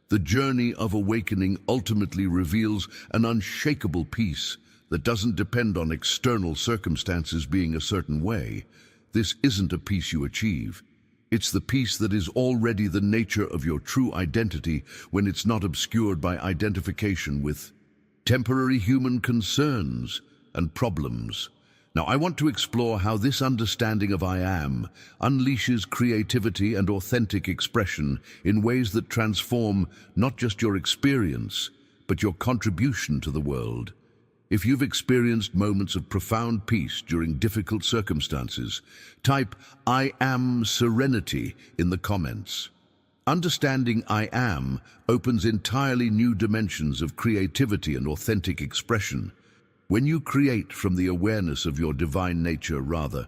S1: The journey of awakening ultimately reveals an unshakable peace that doesn't depend on external circumstances being a certain way. This isn't a peace you achieve. It's the peace that is already the nature of your true identity when it's not obscured by identification with temporary human concerns and problems. Now, I want to explore how this understanding of I am unleashes creativity and authentic expression in ways that transform not just your experience, but your contribution to the world. If you've experienced moments of profound peace during difficult circumstances, type I am serenity in the comments. Understanding I am opens entirely new dimensions of creativity and authentic expression. When you create from the awareness of your divine nature rather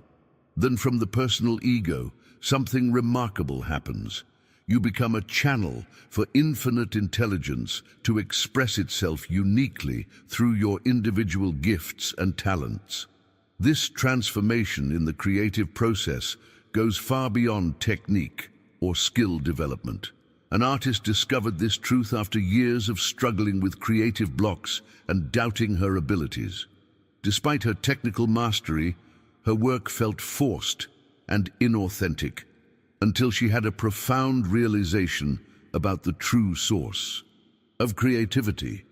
S1: than from the personal ego, something remarkable happens. You become a channel for infinite intelligence to express itself uniquely through your individual gifts and talents. This transformation in the creative process goes far beyond technique or skill development. An artist discovered this truth after years of struggling with creative blocks and doubting her abilities. Despite her technical mastery, her work felt forced and inauthentic, until she had a profound realization about the true source of creativity.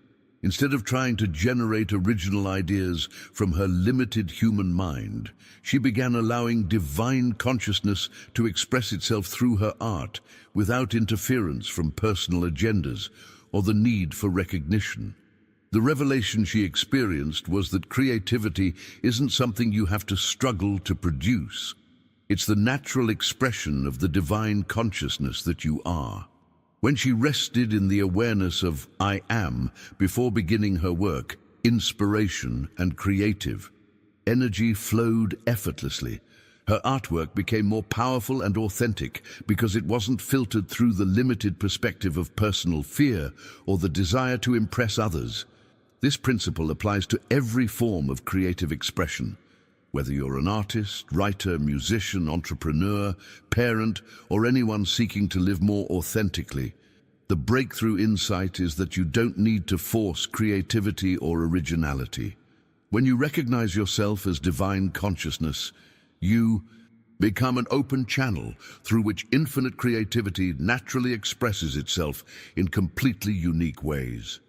S1: Instead of trying to generate original ideas from her limited human mind, she began allowing divine consciousness to express itself through her art without interference from personal agendas or the need for recognition. The revelation she experienced was that creativity isn't something you have to struggle to produce. It's the natural expression of the divine consciousness that you are. When she rested in the awareness of I am before beginning her work, inspiration and creative energy flowed effortlessly. Her artwork became more powerful and authentic because it wasn't filtered through the limited perspective of personal fear or the desire to impress others. This principle applies to every form of creative expression. Whether you're an artist, writer, musician, entrepreneur, parent, or anyone seeking to live more authentically, the breakthrough insight is that you don't need to force creativity or originality. When you recognize yourself as divine consciousness, you become an open channel through which infinite creativity naturally expresses itself in completely unique ways.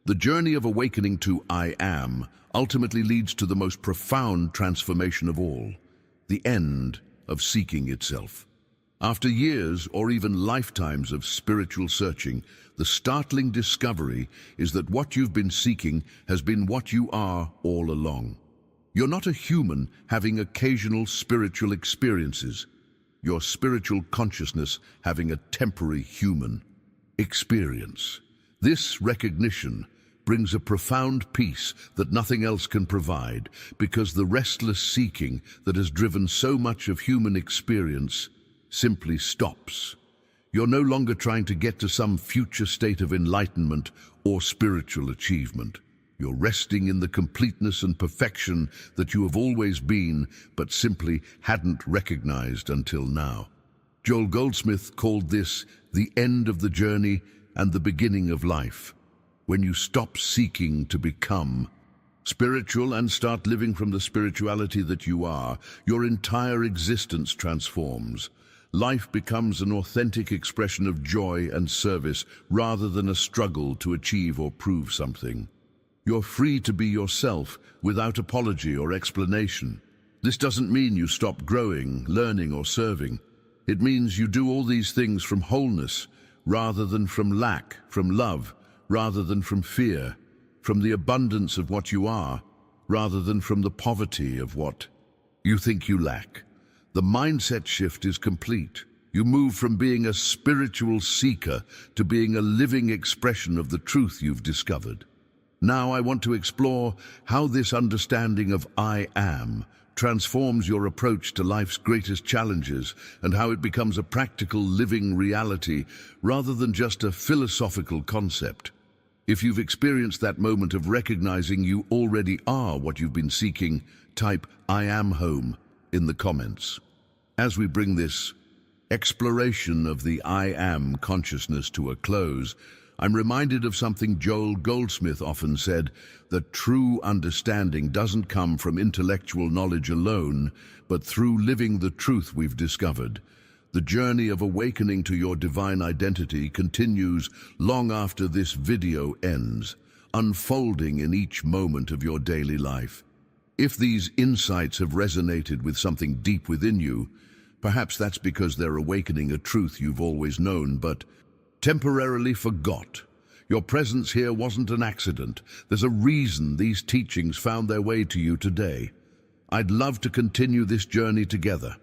S1: The journey of awakening to I am ultimately leads to the most profound transformation of all, the end of seeking itself. After years or even lifetimes of spiritual searching, the startling discovery is that what you've been seeking has been what you are all along. You're not a human having occasional spiritual experiences. You're spiritual consciousness having a temporary human experience. This recognition brings a profound peace that nothing else can provide, because the restless seeking that has driven so much of human experience simply stops. You're no longer trying to get to some future state of enlightenment or spiritual achievement. You're resting in the completeness and perfection that you have always been, but simply hadn't recognized until now. Joel Goldsmith called this the end of the journey and the beginning of life. When you stop seeking to become spiritual and start living from the spirituality that you are, your entire existence transforms. Life becomes an authentic expression of joy and service rather than a struggle to achieve or prove something. You're free to be yourself without apology or explanation. This doesn't mean you stop growing, learning, or serving. It means you do all these things from wholeness rather than from lack, from love rather than from fear, from the abundance of what you are rather than from the poverty of what you think you lack. The mindset shift is complete. You move from being a spiritual seeker to being a living expression of the truth you've discovered. Now I want to explore how this understanding of I am transforms your approach to life's greatest challenges and how it becomes a practical living reality rather than just a philosophical concept. If you've experienced that moment of recognizing you already are what you've been seeking, type I am home in the comments. As we bring this exploration of the I am consciousness to a close, I'm reminded of something Joel Goldsmith often said, that true understanding doesn't come from intellectual knowledge alone, but through living the truth we've discovered. The journey of awakening to your divine identity continues long after this video ends, unfolding in each moment of your daily life. If these insights have resonated with something deep within you, perhaps that's because they're awakening a truth you've always known, but temporarily forgot. Your presence here wasn't an accident. There's a reason these teachings found their way to you today. I'd love to continue this journey together.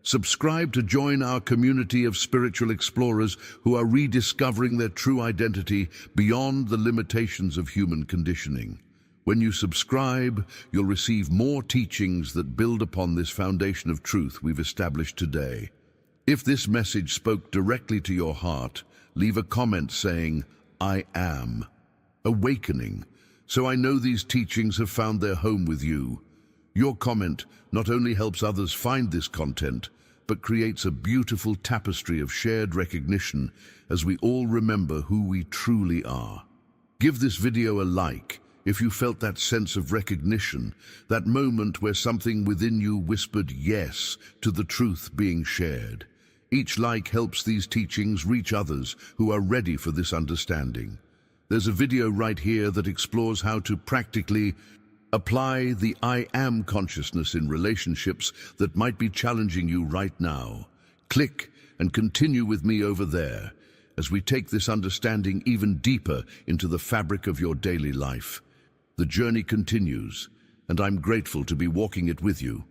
S1: Subscribe to join our community of spiritual explorers who are rediscovering their true identity beyond the limitations of human conditioning. When you subscribe, you'll receive more teachings that build upon this foundation of truth we've established today. If this message spoke directly to your heart, leave a comment saying, "I am." Awakening. So I know these teachings have found their home with you. Your comment not only helps others find this content, but creates a beautiful tapestry of shared recognition as we all remember who we truly are. Give this video a like if you felt that sense of recognition, that moment where something within you whispered yes to the truth being shared. Each like helps these teachings reach others who are ready for this understanding. There's a video right here that explores how to practically apply the I am consciousness in relationships that might be challenging you right now. Click and continue with me over there as we take this understanding even deeper into the fabric of your daily life. The journey continues, and I'm grateful to be walking it with you.